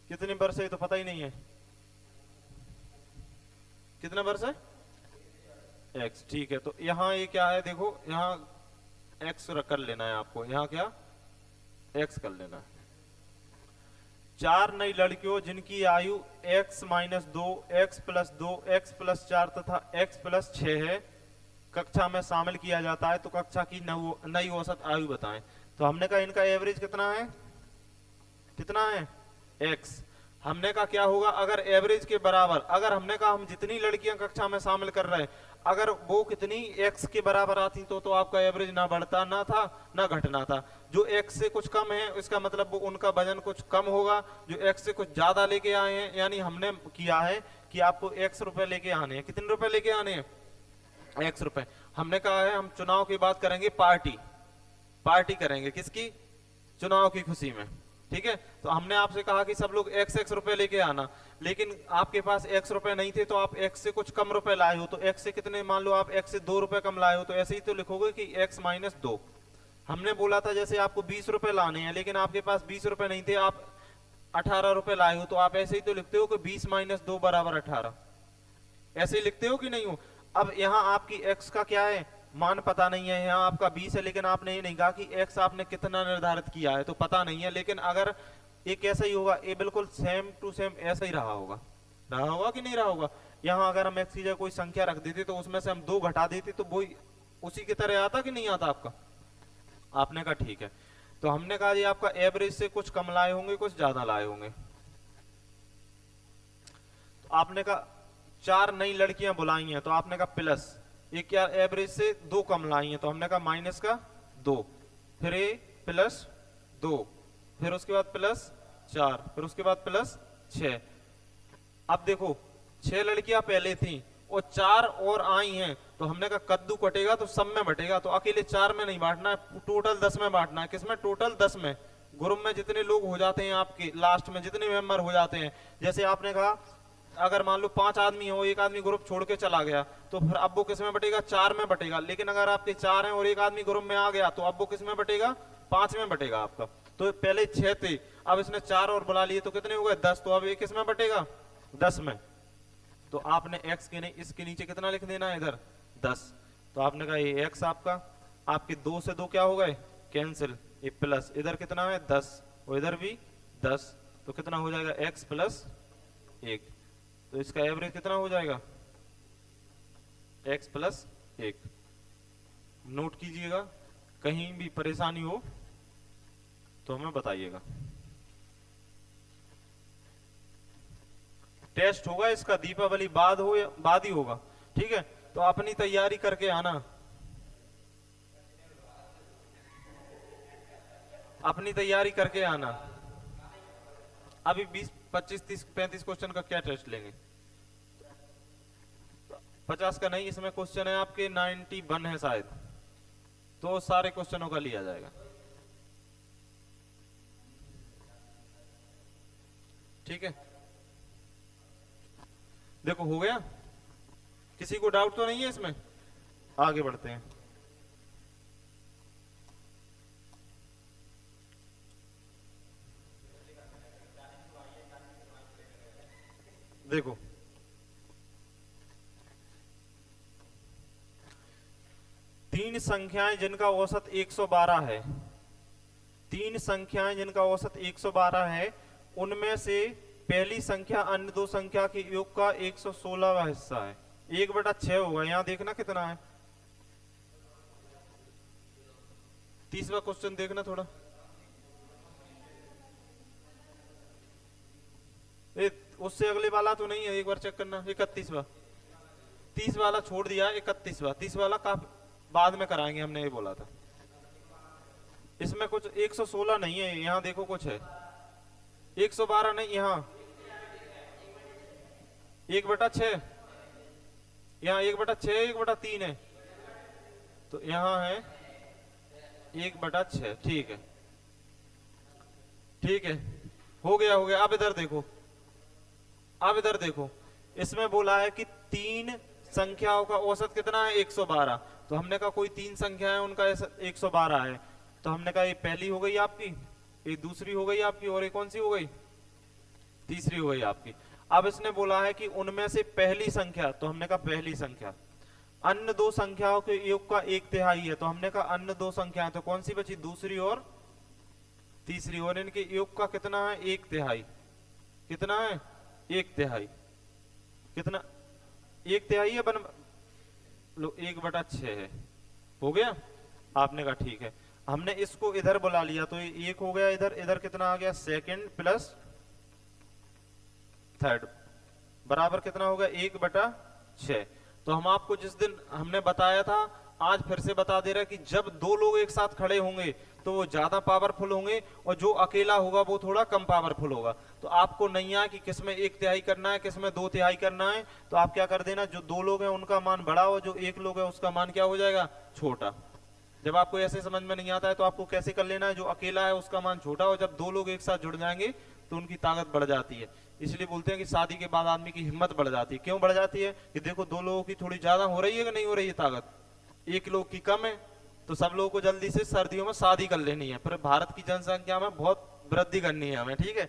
कितने वर्ष है ये तो पता ही नहीं है, कितना वर्ष है x, ठीक है। तो यहाँ ये क्या है, देखो यहाँ x कर लेना है आपको, यहाँ क्या x कर लेना है। 4 नई लड़कियों जिनकी आयु x minus 2, x plus 2, x plus 4 तथा x प्लस 6 है कक्षा में शामिल किया जाता है, तो कक्षा की नई औसत आयु बताएं। तो हमने कहा इनका एवरेज कितना है, कितना है x। हमने कहा क्या होगा अगर एवरेज के बराबर, अगर हमने कहा हम जितनी लड़कियां कक्षा में शामिल कर रहे हैं अगर वो कितनी x के बराबर आती तो आपका एवरेज ना बढ़ता ना था ना घटना था। जो x से कुछ कम है इसका मतलब वो उनका वजन कुछ कम होगा, जो x से कुछ ज्यादा लेके आए हैं यानी हमने किया है कि आपको x रुपए लेके आने हैं। कितने रुपए लेके आने हैं, x रुपए। हमने कहा है हम चुनाव की बात करेंगे, पार्टी करेंगे किसकी, चुनाव की खुशी में, ठीक है। तो हमने आपसे कहा कि सब लोग x रुपए लेके आना, लेकिन आपके पास x रुपए नहीं थे तो आप x से कुछ कम रुपए लाए हो, तो x से कितने, मान लो आप x से 2 रुपए कम लाए हो तो ऐसे ही तो लिखोगे कि x माइनस 2। हमने बोला था जैसे आपको 20 रुपए लाने हैं लेकिन आपके पास 20 रुपए नहीं थे, आप 18 रुपए लाए हो, तो आप ऐसे ही तो लिखते हो कि 20 माइनस 2 बराबर 18, ऐसे ही लिखते हो कि नहीं हो। अब यहाँ आपकी x का क्या है, मान पता नहीं है, यहाँ आपका 20 है लेकिन आपने ये नहीं कहा कि x आपने कितना निर्धारित किया है, तो पता नहीं है। लेकिन अगर ये कैसा ही होगा, ये बिल्कुल सेम टू सेम ऐसा ही रहा होगा कि नहीं रहा होगा। यहाँ अगर हम x की जगह कोई संख्या रख देते तो उसमें से हम 2 घटा देते तो वो उसी की तरह आता कि नहीं आता आपका। आपने कहा ठीक है। तो हमने कहा ये आपका एवरेज से कुछ कम लाए होंगे कुछ ज्यादा लाए होंगे। तो आपने कहा 4 नई लड़कियां बुलाई हैं, तो आपने कहा प्लस, ये क्या एवरेज से 2 कम लाई हैं, तो हमने कहा माइनस का 2, फिर ये प्लस 2, फिर उसके बाद प्लस 4, फिर उसके बाद प्लस 6। अब देखो 6 लड़कियां पहले थी और 4 और आई हैं, तो हमने कहा कद्दू कटेगा तो सब में बटेगा, तो अकेले 4 में नहीं बांटना है, टोटल 10 में बांटना है। किसमें, टोटल 10 में। ग्रुप में जितने लोग हो जाते हैं आपके, लास्ट में जितने मेंबर हो जाते हैं, जैसे आपने कहा अगर मान लो 5 आदमी हो, एक आदमी ग्रुप छोड़ के चला गया तो फिर अब वो किस में बटेगा, 4 में बटेगा। लेकिन अगर आपके 4 हैं और एक आदमी ग्रुप में आ गया तो अब वो किस में बटेगा, 5 में बटेगा आपका। तो पहले 6 थे, अब इसने 4 और बुला लिए तो कितने हो गए, 10, तो अब ये किस में बटेगा, 10 में। तो आपने x के नहीं, इसके नीचे कितना लिख देना है इधर, 10। तो आपने कहा ये x आपका, आपके 2 से 2 क्या हो गए, कैंसिल, ये प्लस, इधर कितना है 10 और इधर भी 10, तो कितना हो जाएगा x प्लस 1। तो इसका एवरेज कितना हो जाएगा, x प्लस 1। नोट कीजिएगा, कहीं भी परेशानी हो तो हमें बताइएगा। टेस्ट होगा इसका दीपावली बाद हो या बाद ही होगा, ठीक है। तो अपनी तैयारी करके आना, अपनी तैयारी करके आना। अभी 20, 25, 30, 35 क्वेश्चन का क्या टेस्ट लेंगे, 50 का नहीं, इसमें क्वेश्चन है आपके 91 है शायद, तो सारे क्वेश्चनों का लिया जाएगा, ठीक है। देखो हो गया, किसी को डाउट तो नहीं है इसमें, आगे बढ़ते हैं। देखो तीन संख्याएं जिनका औसत 112 है, 3 संख्याएं जिनका औसत 112 है, उनमें से पहली संख्या अन्य 2 संख्या के योग का 116वां हिस्सा है, 1/6 होगा। यहां देखना कितना है, 30वां क्वेश्चन देखना थोड़ा, उससे अगले वाला तो नहीं है, एक बार चेक करना, 31वां, 30 वाला छोड़ दिया, 31वां, 30 वाला का बाद में कराएंगे, हमने ये बोला था। इसमें कुछ 116 नहीं है, यहाँ देखो कुछ है, 112 नहीं, यहाँ 1/6, यहाँ 1/6, 1/3 है, तो यहाँ है 1/6, ठीक है, ठीक है, हो गया हो गया। अब इधर देखो, अब इधर देखो, इसमें बोला है कि 3 संख्याओं का औसत कितना है, 112। तो हमने कहा कोई 3 संख्या है उनका 112 है, तो हमने कहा ये पहली हो गई आपकी, ये दूसरी हो गई आपकी, और ये कौन सी हो गई, तीसरी हो गई आपकी। अब इसने बोला है कि उनमें से पहली संख्या, तो हमने कहा पहली संख्या, अन्य दो संख्याओं के योग का एक तिहाई है, तो हमने कहा अन्य दो संख्याएं, तो कौन सी बची, दूसरी और तीसरी, और इनके योग का कितना है, एक तिहाई। कितना है, एक तिहाई। कितना, एक तिहाई है, बन लो 1/6 है। हो गया, आपने कहा ठीक है। हमने इसको इधर बुला लिया तो ये एक हो गया, इधर इधर कितना आ गया, सेकंड प्लस थर्ड बराबर कितना होगा, 1/6। तो हम आपको जिस दिन हमने बताया था, आज फिर से बता दे रहा है कि जब दो लोग एक साथ खड़े होंगे तो वो ज्यादा पावरफुल होंगे, और जो अकेला होगा वो थोड़ा कम पावरफुल होगा। तो आपको नहीं है कि किसमें एक तिहाई करना है, किसमें दो तिहाई करना है, तो आप क्या कर देना, जो दो लोग हैं उनका मान बड़ा हो, जो एक लोग है उसका मान क्या हो जाएगा, छोटा। जब आपको ऐसे समझ में नहीं आता है तो आपको कैसे कर लेना है, जो अकेला है उसका मान छोटा हो, जब दो लोग एक साथ जुड़ जाएंगे तो उनकी ताकत बढ़ जाती है। इसलिए बोलते हैं कि शादी के बाद आदमी की हिम्मत बढ़ जाती है। क्यों बढ़ जाती है, कि देखो दो लोगों की थोड़ी ज्यादा हो रही है कि नहीं हो रही है ताकत, एक लोग की कम है, तो सब लोगों को जल्दी से सर्दियों में शादी कर लेनी है, फिर भारत की जनसंख्या में बहुत वृद्धि करनी है हमें, ठीक है।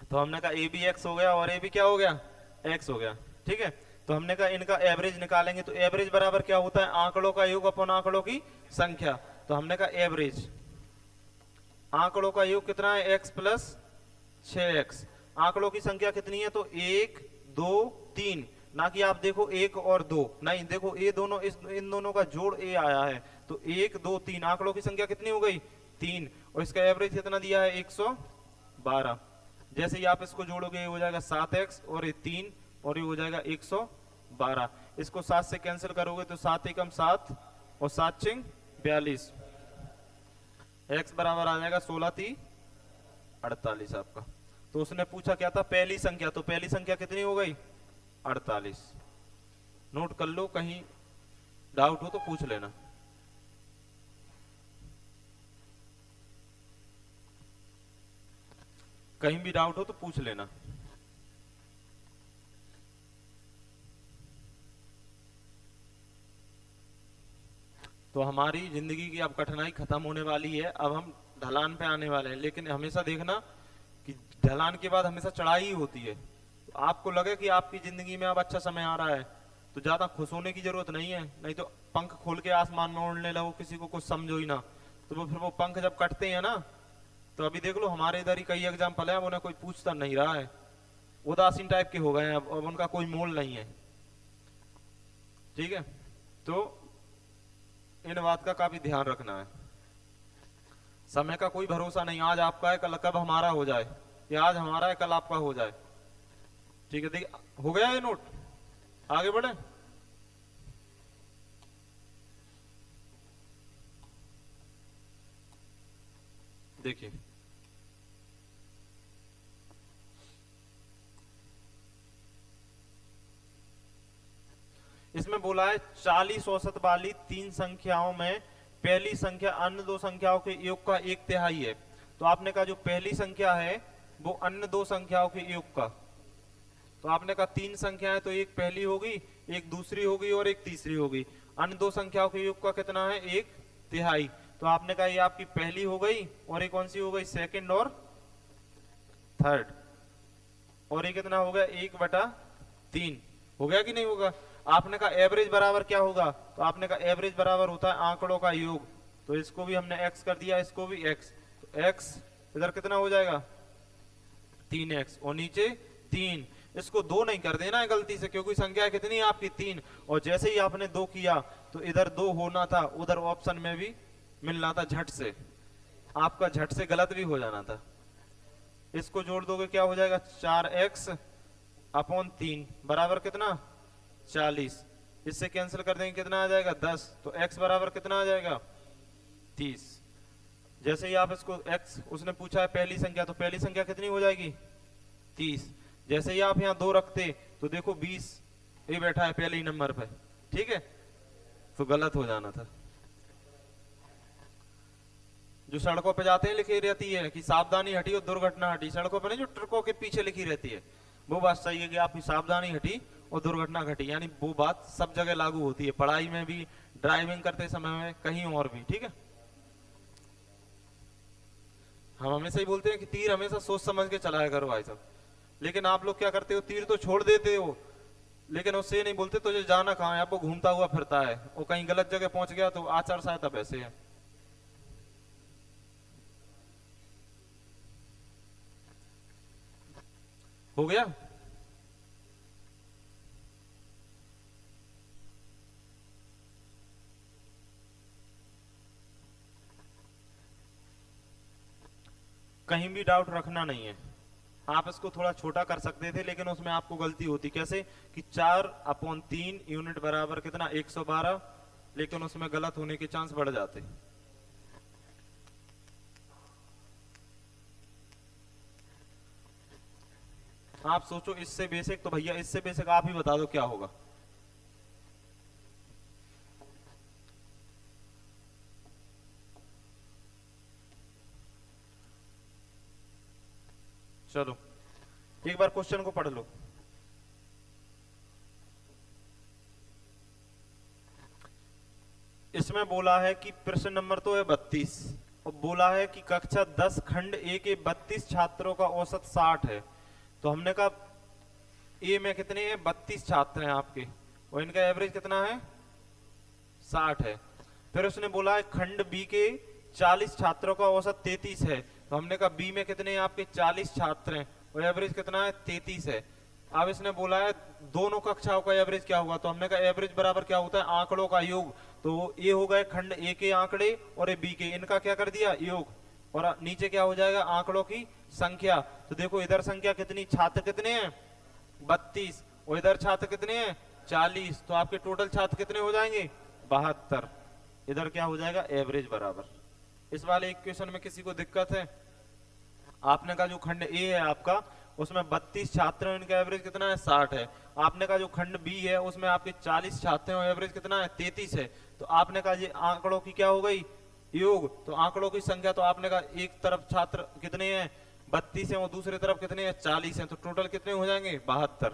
तो हमने कहा ए बी एक्स हो गया और ए बी क्या हो गया, एक्स हो गया, ठीक है। तो हमने कहा इनका एवरेज निकालेंगे, तो एवरेज बराबर क्या होता है, आंकड़ों का योग अपन आंकड़ों की संख्या। तो हमने कहा एवरेज आंकड़ों का योग कितना है, x प्लस 6x। आंकड़ों की संख्या कितनी है, तो 1 2 3, ना कि आप देखो 1 और 2, नहीं देखो ये दोनों, इन दोनों का जोड़ a आया है, तो 1 2 3 आंकड़ों की संख्या कितनी हो गई, 3, और इसका एवरेज कितना दिया है, 112। जैसे ही आप इसको जोड़ोगे ये हो जाएगा 7x और ये 3 और ये हो जाएगा 112। इसको 7 से कैंसिल करोगे तो 7 एकम 7 और 7 चिंग 42, x बराबर आ जाएगा 16 3 48 आपका। तो उसने पूछा क्या था, पहली संख्या, तो पहली संख्या कितनी हो गई, 48। नोट कर लो, कहीं डाउट हो तो पूछ लेना। कहीं भी डाउट हो तो पूछ लेना। तो हमारी जिंदगी की अब कठिनाई खत्म होने वाली है, अब हम ढलान पे आने वाले हैं। लेकिन हमेशा देखना कि ढलान के बाद हमेशा चढ़ाई ही होती है। तो आपको लगे कि आपकी जिंदगी में अब अच्छा समय आ रहा है तो ज्यादा खुश होने की जरूरत नहीं है, नहीं तो पंख खोल के आसमान में उड़ने लगो, किसी को कुछ समझो ही ना, तो वो फिर वो पंख जब कटते हैं ना, तो अभी देख लो हमारे इधर ही कई एग्जाम्पल है, अब उन्हें कोई पूछता नहीं रहा है, उदासीन टाइप के हो गए हैं, अब उनका कोई मोल नहीं है, ठीक है। तो इन बात का काफी ध्यान रखना है। समय का कोई भरोसा नहीं, आज आपका है कल कब हमारा हो जाए, या आज हमारा है कल आपका हो जाए, ठीक है। देखिए हो गया ये नोट, आगे बढ़े। देखिए इसमें बोला है 40 औसत वाली तीन संख्याओं में पहली संख्या अन्य दो संख्याओं के योग का एक तिहाई है। तो आपने कहा जो पहली संख्या है वो अन्य दो संख्याओं के योग का, तो आपने कहा तीन संख्याएं, तो एक पहली होगी, एक दूसरी होगी और एक तीसरी होगी। अन्य दो संख्याओं के योग का कितना है, एक तिहाई। तो आपने कहा ये आपकी पहली हो गई, और एक कौन सी हो गई, सेकंड और थर्ड, और ये कितना हो गया, 1/3 हो गया कि नहीं होगा। आपने कहा एवरेज बराबर क्या होगा, तो आपने कहा एवरेज बराबर होता है आंकड़ों का योग, तो इसको भी हमने x कर दिया, इसको भी x, तो x इधर कितना हो जाएगा 3x, और नीचे 3, इसको 2 नहीं कर देना है गलती से, क्योंकि संख्या कितनी है आपकी 3, और जैसे ही आपने 2 किया तो इधर 2 होना था, उधर ऑप्शन में भी मिलना था झट से, आपका झट से गलत भी हो जाना था। इसको जोड़ दोगे क्या हो जाएगा, 4x अपॉन 3 बराबर कितना 40, इससे कैंसिल कर देंगे कितना आ जाएगा 10, तो x बराबर कितना आ जाएगा 30। जैसे ही आप इसको x, उसने पूछा है पहली संख्या, तो पहली संख्या कितनी हो जाएगी 30। जैसे ही आप यहाँ 2 रखते तो देखो 20 ये बैठा है पहले ही नंबर पे, ठीक है, तो गलत हो जाना था। जो सड़कों पे जाते हैं लिखी रहती है कि सावधानी हटी और दुर्घटना हटी, सड़कों पे नहीं जो ट्रकों के पीछे लिखी रहती है, वो बात सही है कि आपकी सावधानी हटी और दुर्घटना घटी, यानी वो बात सब जगह लागू होती है, पढ़ाई में भी, ड्राइविंग करते समय में, कहीं और भी, ठीक है। हम हमेशा ही बोलते हैं कि तीर हमेशा सोच समझ के चलाया करो भाई साहब, लेकिन आप लोग क्या करते हो, तीर तो छोड़ देते हो, लेकिन उससे ये नहीं बोलते तुझे जाना कहाँ है, अब वो घूमता हुआ फिरता है, वो कहीं गलत जगह पहुंच गया तो आचार संहिता वैसे है। हो गया। कहीं भी डाउट रखना नहीं है। आप इसको थोड़ा छोटा कर सकते थे लेकिन उसमें आपको गलती होती, कैसे कि 4/3 यूनिट बराबर कितना 112, लेकिन उसमें गलत होने के चांस बढ़ जाते। आप सोचो इससे बेसिक, तो भैया इससे बेसिक आप ही बता दो क्या होगा। चलो एक बार क्वेश्चन को पढ़ लो। इसमें बोला है कि प्रश्न नंबर तो है 32, और बोला है कि कक्षा 10 खंड ए के 32 छात्रों का औसत 60 है। तो हमने कहा ए में कितने हैं, 32 छात्र हैं आपके, और इनका एवरेज कितना है 60 है। फिर उसने बोला है खंड बी के 40 छात्रों का औसत 33 है। तो हमने कहा बी में कितने हैं आपके 40 छात्र हैं और एवरेज कितना है 33 है। अब इसने बोला है दोनों कक्षाओं का एवरेज क्या होगा, तो हमने कहा एवरेज बराबर क्या होता है आंकड़ों का योग। तो ये हो गए खंड ए के आंकड़े और ए बी के, इनका क्या कर दिया योग, और नीचे क्या हो जाएगा आंकड़ों की संख्या। तो देखो इधर संख्या कितनी, छात्र कितने हैं 32, और इधर छात्र कितने हैं 40, तो आपके टोटल छात्र कितने हो जाएंगे 72। इधर क्या हो जाएगा एवरेज बराबर। इस वाले इक्वेशन में किसी को दिक्कत है? आपने कहा जो खंड ए है आपका उसमें 32 छात्र हैं, इनका एवरेज कितना है 60 है। आपने कहा जो खंड बी है उसमें आपके 40 छात्र हैं और एवरेज कितना है 33 है। तो आपने कहा ये आंकड़ों की क्या हो गई योग, तो आंकड़ों की संख्या, तो आपने कहा एक तरफ छात्र कितने हैं 32 है और दूसरी तरफ कितने हैं 40 हैं, तो टोटल कितने हो जाएंगे 72।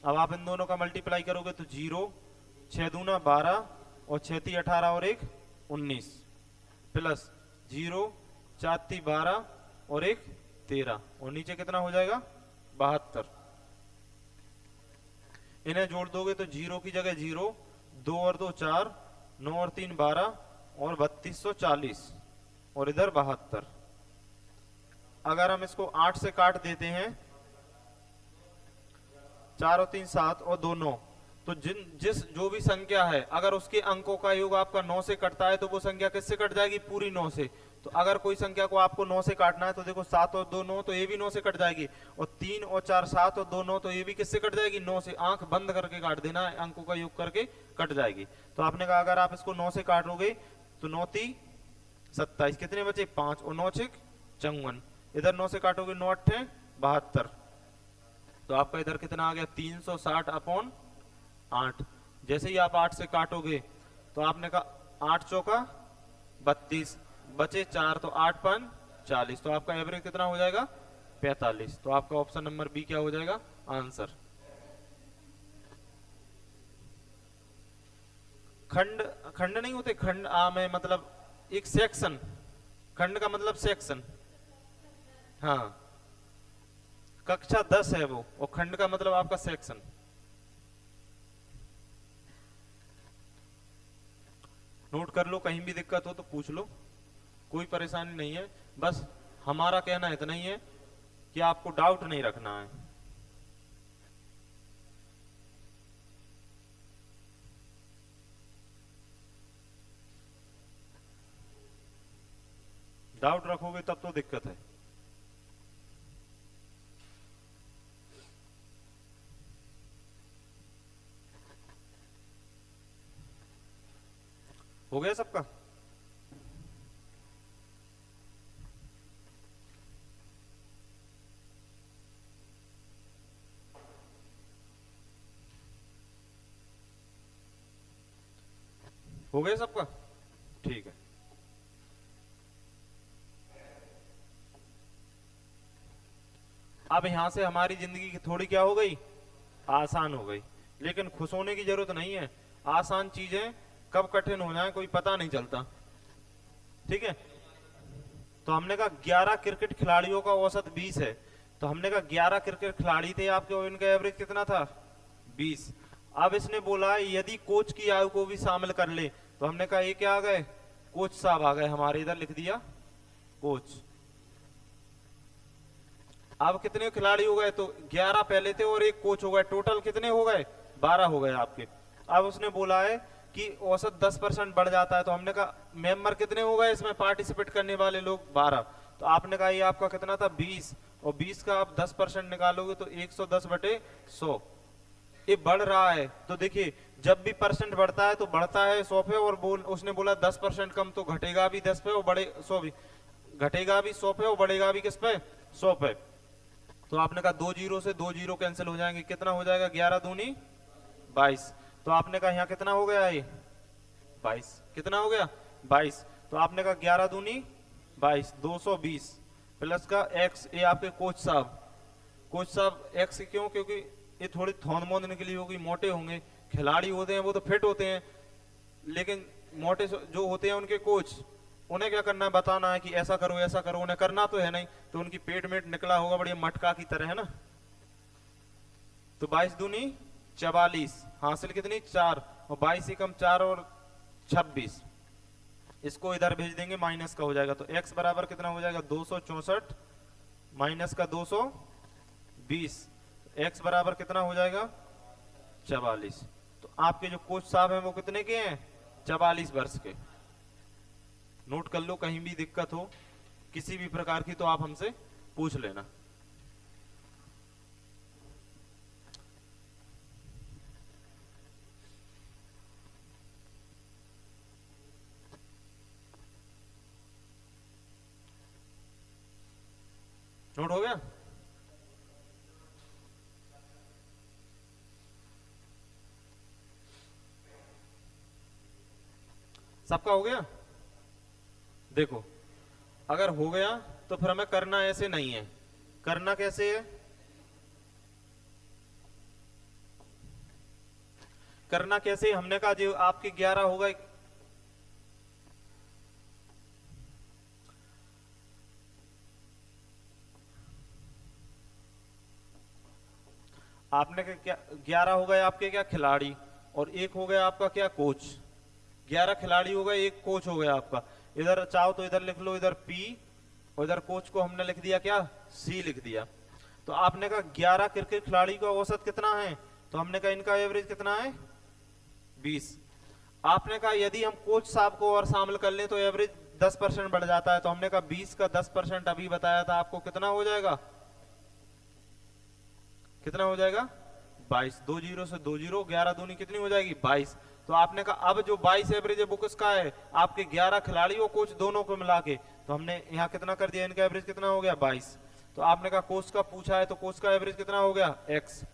अब आप इन दोनों का मल्टीप्लाई करोगे तो 0, 6 दूना 12 और 6 ती 18 और 1 19, प्लस 0, 4 ती 12 और 1 13, और नीचे कितना हो जाएगा 72। इन्हें जोड़ दोगे तो 0 की जगह 0, 2 और 2 4, 9 और 3 12 और 3240, और इधर 72। अगर हम इसको 8 से काट देते हैं, 4 और 3 7 और 2 9, तो जिस जो भी संख्या है अगर उसके अंकों का योग आपका 9 से कटता है तो वो संख्या किससे कट जाएगी पूरी 9 से। तो अगर कोई संख्या को आपको 9 से काटना है तो देखो 7 और 2 9, तो ये भी 9 से कट जाएगी, और 3 और 4 7 और 2 9, तो ये भी किससे कट जाएगी 9 से। आंख बंद करके काट देना, अंकों का योग करके कट जाएगी। तो आपने कहा अगर आप इसको 9 से काटोगे तो 9 ती 27, कितने बचे 5 और 9 6 54, इधर 9 से काटोगे 9 8 72, तो आपका इधर कितना आ गया 360/8। जैसे ही आप 8 से काटोगे तो आपने कहा 8 चौका 32, बचे 4, तो 8 5 40, तो आपका एवरेज कितना हो जाएगा 45। तो आपका ऑप्शन नंबर बी क्या हो जाएगा आंसर। खंड खंड नहीं होते, खंड आ में मतलब एक सेक्शन, खंड का मतलब सेक्शन। हाँ कक्षा 10 है वो, और खंड का मतलब आपका सेक्शन। नोट कर लो, कहीं भी दिक्कत हो तो पूछ लो, कोई परेशानी नहीं है। बस हमारा कहना इतना ही है कि आपको डाउट नहीं रखना है। डाउट रखोगे तब तो दिक्कत है। हो गया सबका? हो गया सबका? ठीक है। अब यहां से हमारी जिंदगी की थोड़ी क्या हो गई आसान हो गई, लेकिन खुश होने की जरूरत नहीं है। आसान चीजें कब कठिन हो जाए कोई पता नहीं चलता। ठीक है, तो हमने कहा 11 क्रिकेट खिलाड़ियों का औसत 20 है। तो हमने कहा 11 क्रिकेट खिलाड़ी थे आपके और इनका एवरेज कितना था 20। अब इसने बोला है यदि कोच की आयु को भी शामिल कर ले, तो हमने कहा ये क्या आ गए, कोच साहब आ गए हमारे, इधर लिख दिया कोच। अब कितने खिलाड़ी हो गए, तो 11 पहले थे और एक कोच हो गए, टोटल कितने हो गए, 12 हो गए आपके। अब उसने बोला है कि औसत 10% बढ़ जाता है, तो हमने कहा मेंबर कितने हो गए इसमें पार्टिसिपेट करने वाले लोग, 12। तो आपने कहा ये आपका कितना था, 20, और 20 का आप 10% निकालोगे तो 110/100। ये बढ़ रहा है, तो देखिए जब भी परसेंट बढ़ता है तो बढ़ता है 100 पे, और उसने बोला 10% कम तो घटेगा भी 10 पे और बढ़े 100 भी, घटेगा भी 100 पे और बढ़ेगा भी किस पे, 100 पे। तो आपने कहा 2 जीरो से 2 जीरो कैंसिल हो जाएंगे, कितना हो जाएगा, 11 दूनी 22। तो आपने कहा यहाँ कितना हो गया, ये 22, कितना हो गया 22। तो आपने कहा 11 दूनी 22, 220 प्लस का x, ये आपके कोच साहब x क्यों, क्योंकि ये थोड़ी थौन मोंद निकली होगी, मोटे होंगे, खिलाड़ी होते हैं वो तो फिट होते हैं, लेकिन मोटे जो होते हैं उनके कोच, उन्हें क्या करना है, बताना है कि ऐसा करो ऐसा करो, उन्हें करना तो है नहीं, तो उनकी पेट में निकला होगा बढ़िया मटका की तरह, है ना। तो 22 दूनी 44, हासिल कितनी 4, और 22 कम 4 और 26, इसको इधर भेज देंगे, माइनस का हो जाएगा। तो x बराबर कितना हो जाएगा, 264 माइनस का 220, x बराबर कितना हो जाएगा, 44। तो आपके जो कोच साहब हैं वो कितने के हैं, 44 वर्ष के। नोट कर लो, कहीं भी दिक्कत हो किसी भी प्रकार की तो आप हमसे पूछ लेना। नोट हो गया, सबका हो गया। देखो अगर हो गया तो फिर हमें करना ऐसे नहीं है, करना कैसे है, करना कैसे, हमने कहा जो आपके 11 हो गए, आपने क्या 11 हो गए आपके क्या खिलाड़ी, और एक हो गया आपका क्या कोच, 11 खिलाड़ी हो गए, एक कोच हो गया आपका। इधर चाहो तो इधर लिख लो, इधर P, और इधर कोच को हमने लिख दिया क्या, C लिख दिया। तो आपने कहा 11 क्रिकेट खिलाड़ी का औसत कितना है, तो हमने कहा इनका एवरेज कितना है, 20। आपने कहा यदि हम कोच साहब को और शामिल कर लें तो एवरेज 10% बढ़ जाता है, तो हमने कहा 20 का 10% अभी बताया था आपको, कितना हो जाएगा, कितना हो जाएगा 22, 2 जीरो से 2 जीरो, 11 दूनी कितनी हो जाएगी 22। तो आपने कहा अब जो 22 एवरेज है वो किसका है, आपके 11 खिलाड़ी और कोच दोनों को मिला के, तो हमने यहाँ कितना कर दिया, इनका एवरेज कितना हो गया 22। तो आपने कहा कोच का पूछा है तो कोच का एवरेज कितना हो गया x।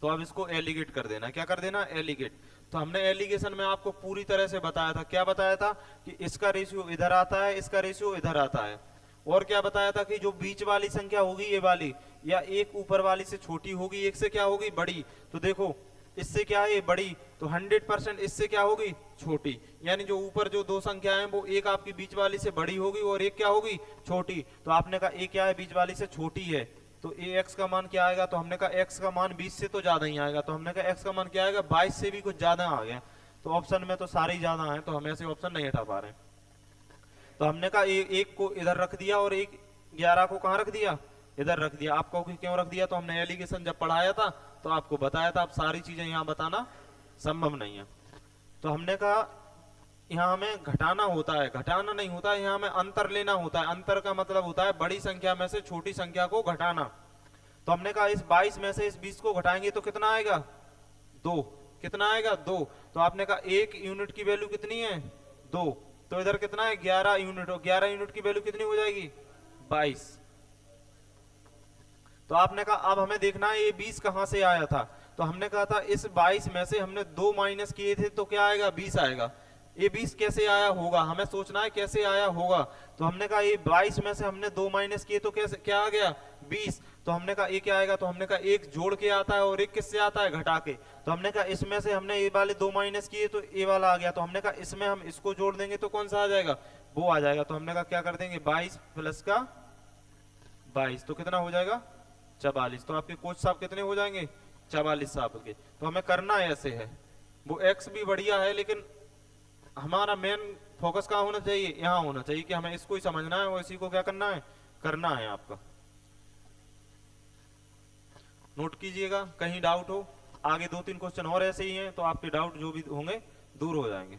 तो अब इसको एलिगेट कर देना, क्या कर देना, एलिगेट। तो हमने एलिगेशन में आपको पूरी तरह से बताया था, क्या बताया था कि इसका रेशियो इधर आता है, इसका रेशियो इधर आता है, और क्या बताया था कि जो बीच वाली संख्या होगी ये वाली, या एक ऊपर वाली से छोटी होगी, एक से क्या होगी बड़ी। तो देखो इससे क्या है ये बड़ी, तो 100% इससे क्या होगी छोटी, यानी जो ऊपर जो दो संख्या है वो एक आपकी बीच वाली से बड़ी होगी और एक क्या होगी छोटी। तो आपने कहा एक क्या है, बीच वाली से छोटी है, तो x का मान क्या आएगा, तो हमने कहा x का मान 20 से तो ज्यादा ही आएगा, तो हमने कहा x का मान क्या आएगा, 22 से भी कुछ ज्यादा आ गया। तो ऑप्शन में तो सारे ही ज्यादा आए, तो हम ऐसे ऑप्शन नहीं हटा पा रहे। तो हमने कहा एक को इधर रख दिया और एक 11 को कहाँ रख दिया, इधर रख दिया। आपको क्यों रख दिया, तो हमने एलिगेशन जब पढ़ाया था तो आपको बताया था, आप सारी चीजें यहाँ बताना संभव नहीं है। तो हमने कहा यहाँ हमें घटाना होता है, घटाना नहीं होता है, यहाँ हमें अंतर लेना होता है। अंतर का मतलब होता है बड़ी संख्या में से छोटी संख्या को घटाना। तो हमने कहा इस 22 में से इस 20 को घटाएंगे तो कितना आएगा, 2। कितना आएगा, 2। तो आपने कहा एक यूनिट की वैल्यू कितनी है, 2। तो इधर कितना है 11 यूनिट, और 11 यूनिट की वैल्यू कितनी हो जाएगी 22। तो आपने कहा अब हमें देखना है ये 20 कहां से आया था। तो हमने कहा था इस 22 में से हमने 2 माइनस किए थे तो क्या आएगा, 20 आएगा। ये 20 कैसे आया होगा, हमें सोचना है कैसे आया होगा। तो हमने कहा ये 22 में से हमने 2 माइनस किए तो कैसे क्या आ गया 20। तो हमने कहा ये क्या आएगा, तो हमने कहा एक जोड़ के आता है और एक किससे आता है, घटा के। तो हमने कहा इसमें से हमने ये वाले 2 माइनस किए तो ये वाला आ गया। तो हमने कहा इसमें हम इसको जोड़ देंगे तो कौन सा आ जाएगा, वो आ जाएगा। तो हमने कहा क्या कर देंगे 22 प्लस का 22 तो कितना हो जाएगा 44। तो आपके कोच साहब कितने हो जाएंगे 44 साल के। तो हमें करना ऐसे है, वो एक्स भी बढ़िया है लेकिन हमारा मेन फोकस कहाँ होना चाहिए, यहाँ होना चाहिए कि हमें इसको ही समझना है और इसी को क्या करना है आपका। नोट कीजिएगा, कहीं डाउट हो, आगे 2-3 क्वेश्चन और ऐसे ही हैं तो आपके डाउट जो भी होंगे दूर हो जाएंगे।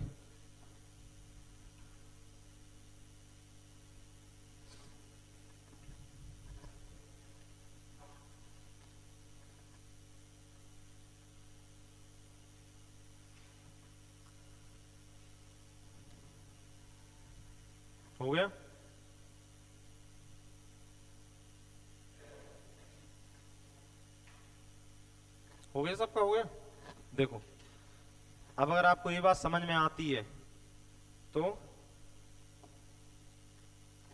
हो गया? हो गया, सबका हो गया। देखो अब अगर आपको ये बात समझ में आती है तो,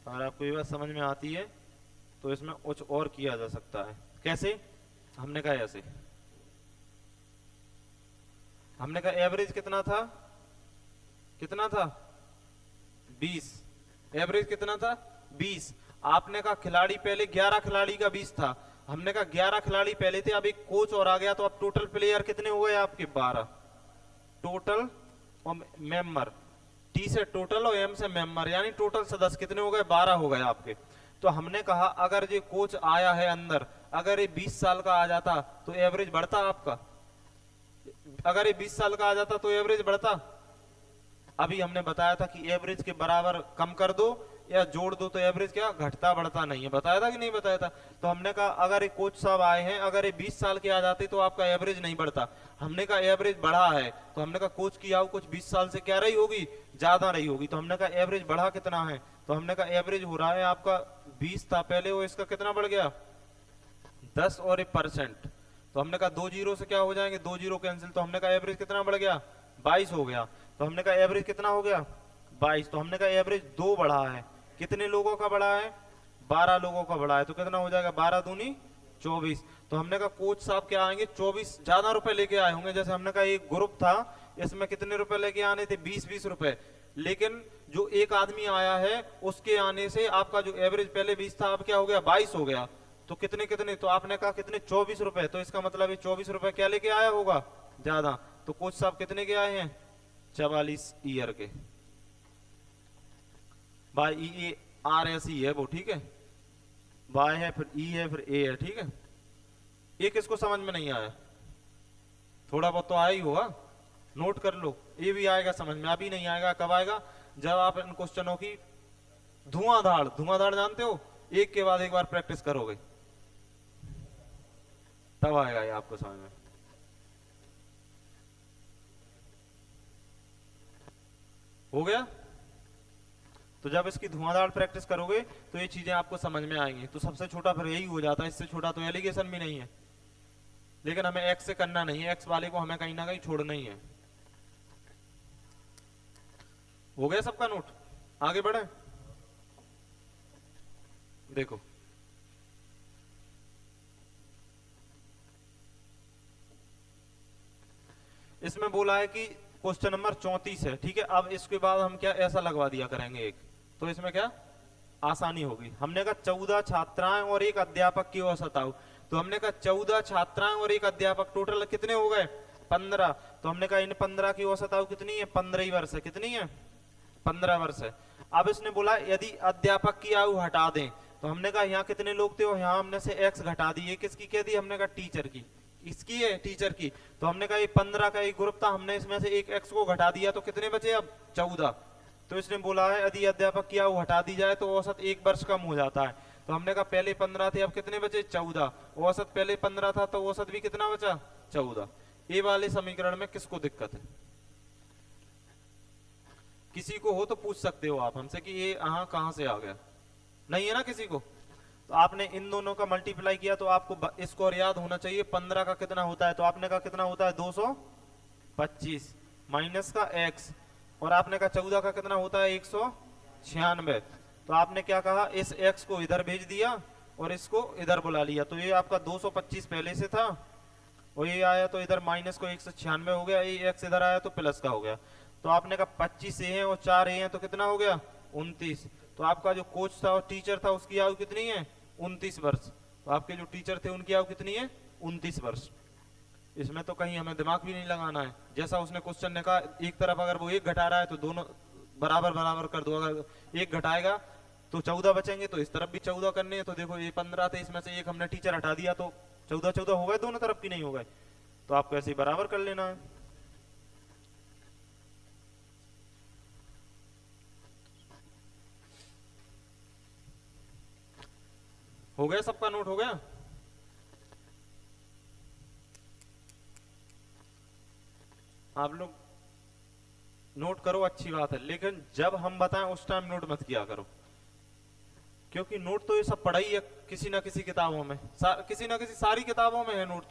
अगर आपको ये बात समझ में आती है तो इसमें कुछ और किया जा सकता है। कैसे? हमने कहा ऐसे, हमने कहा एवरेज कितना था, कितना था 20, एवरेज कितना था 20। आपने कहा खिलाड़ी पहले 11 खिलाड़ी का 20 था, हमने कहा 11 खिलाड़ी पहले थे, अब एक कोच और आ गया तो अब टोटल प्लेयर कितने हो गए आपके 12 टोटल, और मेंबर, टी से टोटल और एम से मेंबर, यानी टोटल सदस्य कितने हो गए 12 हो गए आपके। तो हमने कहा अगर ये कोच आया है अंदर, अगर ये 20 साल का आ जाता तो एवरेज बढ़ता आपका, अगर ये 20 साल का आ जाता तो एवरेज बढ़ता। अभी हमने बताया था कि एवरेज के बराबर कम कर दो या जोड़ दो तो एवरेज क्या घटता बढ़ता नहीं है, बताया था कि नहीं बताया था। तो हमने कहा अगर ये कोच साहब आए हैं, अगर ये 20 साल के आ जाते तो आपका एवरेज नहीं बढ़ता, हमने कहा एवरेज बढ़ा है तो हमने कहा कोच की आयु कुछ 20 साल से क्या रही होगी, ज्यादा रही होगी। तो हमने कहा एवरेज बढ़ा कितना है, तो हमने कहा एवरेज हो रहा है आपका 20 था पहले, वो इसका कितना बढ़ गया 10 और 1%। तो हमने कहा 2 जीरो से क्या हो जाएंगे, 2 जीरो कैंसिल, तो हमने कहा एवरेज कितना बढ़ गया 22 हो गया। तो हमने कहा एवरेज कितना हो गया 22। तो हमने कहा एवरेज 2 बढ़ा है, कितने लोगों का बढ़ा है 12 लोगों का बढ़ा है, तो कितना हो जाएगा 12 दूनी 24। तो हमने कहा कोच साहब क्या आएंगे 24 ज्यादा रुपए लेके आए होंगे, जैसे हमने कहा एक ग्रुप था इसमें कितने रुपए लेके आने थे 20-20 रुपए, लेकिन जो एक आदमी आया है उसके आने से आपका जो एवरेज पहले 20 था अब क्या हो गया 22 हो गया। तो कितने कितने, तो आपने कहा कितने 24 रुपए, तो इसका मतलब 24 रुपए क्या लेके आया होगा ज्यादा। तो कोच साहब कितने के आए हैं 44 ईयर के, by E R S E है वो, ठीक है, वाई है फिर ई है फिर ए है, ठीक है। ये किसको समझ में नहीं आया, थोड़ा बहुत तो आया ही होगा, नोट कर लो, ये भी आएगा समझ में, अभी नहीं आएगा, कब आएगा जब आप इन क्वेश्चनों की धुआंधार जानते हो, एक के बाद एक बार प्रैक्टिस करोगे तब आएगा ये आपको समझ में। हो गया? तो जब इसकी धुआंधार प्रैक्टिस करोगे तो ये चीजें आपको समझ में आएंगी। तो सबसे छोटा फिर यही हो जाता है, इससे छोटा तो एलिगेशन भी नहीं है, लेकिन हमें एक्स से करना नहीं है, एक्स वाले को हमें कहीं ना कहीं छोड़ना ही है। हो गया सबका नोट? आगे बढ़े, देखो इसमें बोला है कि क्वेश्चन नंबर 34 है, ठीक है। अब इसके बाद हम क्या ऐसा लगवा दिया करेंगे एक, तो इसमें क्या आसानी होगी। हमने कहा 14 छात्राएं और एक अध्यापक की औसत आयु, तो हमने कहा 14 छात्राएं और एक अध्यापक टोटल कितने हो गए 15। तो हमने कहा इन 15 की औसत आयु कितनी है 15 ही वर्ष है, कितनी है 15 वर्ष है। अब इसने बोला यदि अध्यापक की आयु हटा दें, तो हमने कहा यहाँ कितने लोग थे, यहाँ हमने से एक्स घटा दी, ये किसकी कह दी, हमने कहा टीचर की, इसकी है टीचर की। तो हमने कहा ये 15 का एक ग्रुप था, हमने इसमें से एक एक्स को घटा दिया, तो कितने बचे अब 14। तो इसने बोला है यदि अध्यापक की आयु हटा दी जाए तो औसत 1 वर्ष कम हो जाता है। तो हमने कहा पहले 15 थे, अब कितने बचे 14, औसत पहले 15 था तो औसत भी कितना बचा 14। ये वाले समीकरण में किसको दिक्कत है, किसी को हो तो पूछ सकते हो आप हमसे कि ये यहाँ कहां से आ गया, नहीं है ना किसी को। तो आपने इन दोनों का मल्टीप्लाई किया तो आपको स्कोर याद होना चाहिए, 15 का कितना होता है, तो आपने कहा कितना होता है 225 माइनस का x, और आपने कहा 14 का कितना होता है 196। तो आपने क्या कहा इस x को इधर भेज दिया और इसको इधर बुला लिया, तो ये आपका 225 पहले से था और ये आया तो इधर माइनस को 196 हो गया, ये x इधर आया तो प्लस का हो गया। तो आपने कहा 25 ए है और 4 ए है तो कितना हो गया 29। तो आपका जो कोच था और टीचर था उसकी आयु कितनी है 29 वर्ष। तो आपके जो टीचर थे उनकी आयु कितनी है 29 वर्ष। इसमें तो कहीं हमें दिमाग भी नहीं लगाना है। जैसा उसने क्वेश्चन ने कहा, एक तरफ अगर वो एक घटा रहा है तो दोनों बराबर बराबर कर दो। अगर एक घटाएगा तो 14 बचेंगे, तो इस तरफ भी 14 करने हैं। तो देखो ये 15 थे, इसमें से एक हमने टीचर हटा दिया तो 14 14 हो गए, दोनों तरफ की नहीं हो गए। तो आपको ऐसे ही बराबर कर लेना है। हो गया, सबका नोट हो गया? आप लोग नोट करो, अच्छी बात है, लेकिन जब हम बताएं उस टाइम नोट मत किया करो, क्योंकि नोट तो ये सब पढ़ा ही है किसी ना किसी किताबों में, किसी ना किसी सारी किताबों में है नोट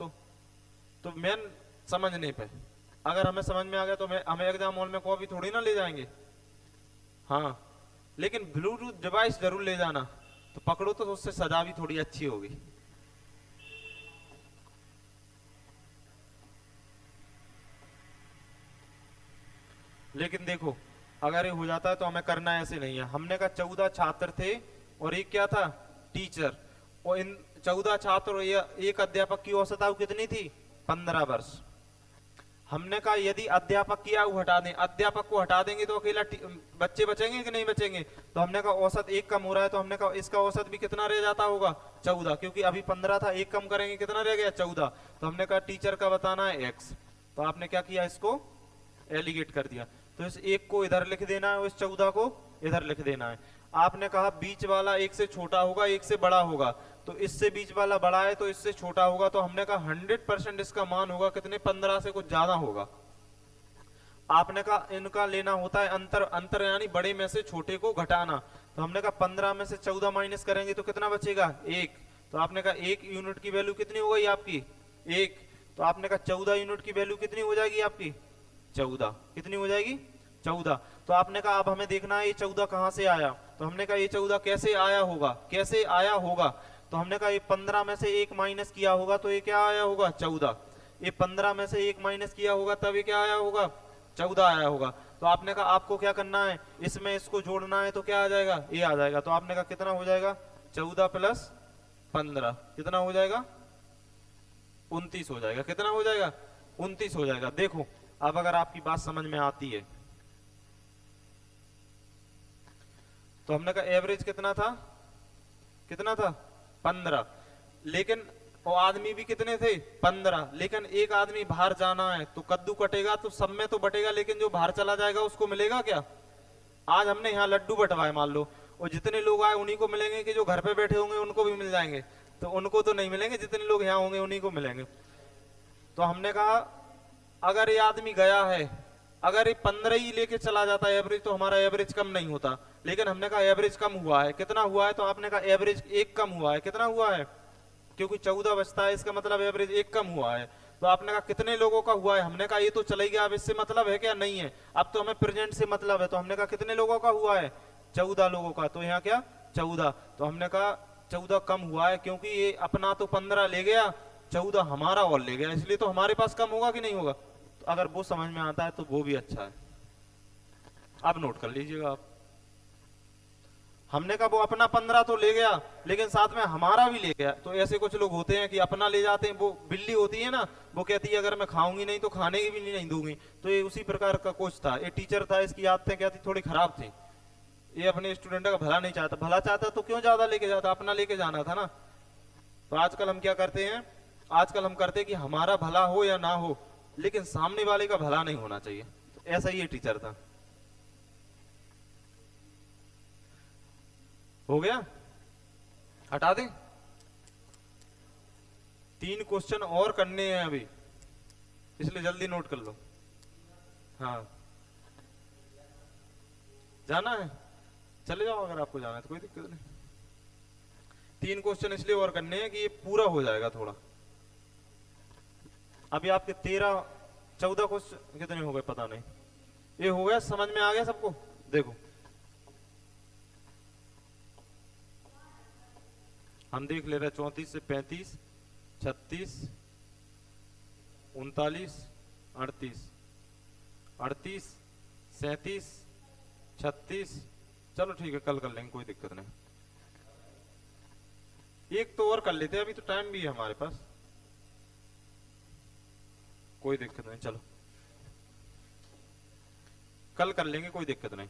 तो मेन समझने पे। अगर हमें समझ में आ गया तो हमें एग्जाम हॉल में कॉपी थोड़ी ना ले जाएंगे। हाँ, लेकिन ब्लूटूथ डिवाइस जरूर ले जाना, तो पकड़ो तो उससे सजा भी थोड़ी अच्छी होगी। लेकिन देखो, अगर ये हो जाता है तो हमें करना ऐसे नहीं है। हमने कहा 14 छात्र थे और एक क्या था, टीचर। और इन 14 छात्र और एक अध्यापक की औसत आयु कितनी थी, 15 वर्ष। हमने कहा यदि अध्यापक की आयु हटा दें, अध्यापक को हटा देंगे तो अकेला बच्चे बचेंगे कि नहीं बचेंगे। तो हमने कहा औसत एक कम हो रहा है, तो हमने कहा इसका औसत भी कितना रह जाता होगा, 14, क्योंकि अभी 15 था, एक कम करेंगे कितना रह गया, 14। तो हमने कहा टीचर का बताना है एक्स। तो आपने क्या किया, इसको एलिगेट कर दिया। तो इस एक को इधर लिख देना है और इस 14 को इधर लिख देना है। आपने कहा बीच वाला एक से छोटा होगा, एक से बड़ा होगा, तो इससे बीच वाला बड़ा है तो इससे छोटा होगा। तो हमने कहा 100% इसका मान होगा कितने, 15 से कुछ ज्यादा होगा। आपने कहा इनका लेना होता है अंतर, अंतर यानी बड़े में से छोटे को घटाना। तो हमने कहा 15 में से 14 माइनस करेंगे तो कितना बचेगा, 1। तो आपने कहा 1 यूनिट की वैल्यू कितनी हो गई आपकी, 1। तो आपने कहा 14 यूनिट की वैल्यू कितनी हो जाएगी आपकी, 14। कितनी हो जाएगी, 14। तो आपने कहा अब हमें देखना है ये 14 कहां से आया। तो हमने कहा ये 14 कैसे आया होगा, कैसे आया होगा। तो हमने कहा ये 15 में से 1 माइनस किया होगा तो ये क्या आया होगा, 14। ये 15 में से 1 माइनस किया होगा तब ये क्या आया होगा, 14 आया होगा। तो आपने कहा आपको क्या करना है, इसमें इसको जोड़ना है तो क्या आ जाएगा, ये आ जाएगा। तो आपने कहा कितना हो जाएगा, 14 प्लस 15 कितना हो जाएगा, 29 हो जाएगा। कितना हो जाएगा, 29 हो जाएगा। देखो अब अगर आपकी बात समझ में आती है तो हमने कहा एवरेज कितना था, कितना था, 15। लेकिन वो आदमी भी कितने थे, 15। लेकिन एक आदमी बाहर जाना है तो कद्दू कटेगा तो सब में तो बटेगा, लेकिन जो बाहर चला जाएगा उसको मिलेगा क्या। आज हमने यहाँ लड्डू बंटवाए मान लो, और जितने लोग आए उन्हीं को मिलेंगे कि जो घर पे बैठे होंगे उनको भी मिल जाएंगे, तो उनको तो नहीं मिलेंगे, जितने लोग यहाँ होंगे उन्हीं को मिलेंगे। तो हमने कहा अगर ये आदमी गया है, अगर ये 15 ही लेके चला जाता है एवरेज, तो हमारा एवरेज कम नहीं होता। लेकिन हमने कहा एवरेज कम हुआ है, कितना हुआ है, तो आपने कहा एवरेज 1 कम हुआ है। कितना हुआ है, क्योंकि 14 बचता है, इसका मतलब एवरेज 1 कम हुआ है। तो आपने कहा कितने लोगों का हुआ है, हमने कहा ये तो चला गया, अब इससे मतलब है क्या, नहीं है। अब तो हमें प्रेजेंट से मतलब है। तो हमने कहा कितने लोगों का हुआ है, 14 लोगों का। तो यहाँ क्या, 14। तो हमने कहा 14 कम हुआ है, क्योंकि ये अपना तो 15 ले गया, 14 हमारा और ले गया, इसलिए तो हमारे पास कम होगा कि नहीं होगा। तो अगर वो समझ में आता है तो वो भी अच्छा है। अब नोट कर लीजिएगा आप। हमने कहा वो अपना 15 तो ले गया, लेकिन साथ में हमारा भी ले गया। तो ऐसे कुछ लोग होते हैं कि अपना ले जाते हैं, वो बिल्ली होती है ना, वो कहती है अगर मैं खाऊंगी नहीं तो खाने की भी नहीं दूंगी। तो ये उसी प्रकार का कुछ था। ये टीचर था, इसकी आदतें क्या थी, थोड़ी खराब थी। ये अपने स्टूडेंट का भला नहीं चाहता, भला चाहता तो क्यों ज्यादा लेके जाता, अपना लेके जाना था ना। तो आजकल हम क्या करते हैं, आजकल हम करते हैं कि हमारा भला हो या ना हो, लेकिन सामने वाले का भला नहीं होना चाहिए। तो ऐसा ही ये टीचर था। हो गया, हटा दें। 3 क्वेश्चन और करने हैं अभी, इसलिए जल्दी नोट कर लो। हाँ, जाना है, चले जाओ, अगर आपको जाना है तो कोई दिक्कत नहीं। 3 क्वेश्चन इसलिए और करने हैं कि ये पूरा हो जाएगा थोड़ा। अभी आपके 13-14 क्वेश्चन कितने हो गए पता नहीं। ये हो गया, समझ में आ गया सबको। देखो हम देख ले रहे 34 से 35, 36, 39, 38, 38, 37, 36। चलो ठीक है, कल कर लेंगे, कोई दिक्कत नहीं। एक तो और कर लेते हैं, अभी तो टाइम भी है हमारे पास। कोई दिक्कत नहीं, चलो कल कर लेंगे, कोई दिक्कत नहीं।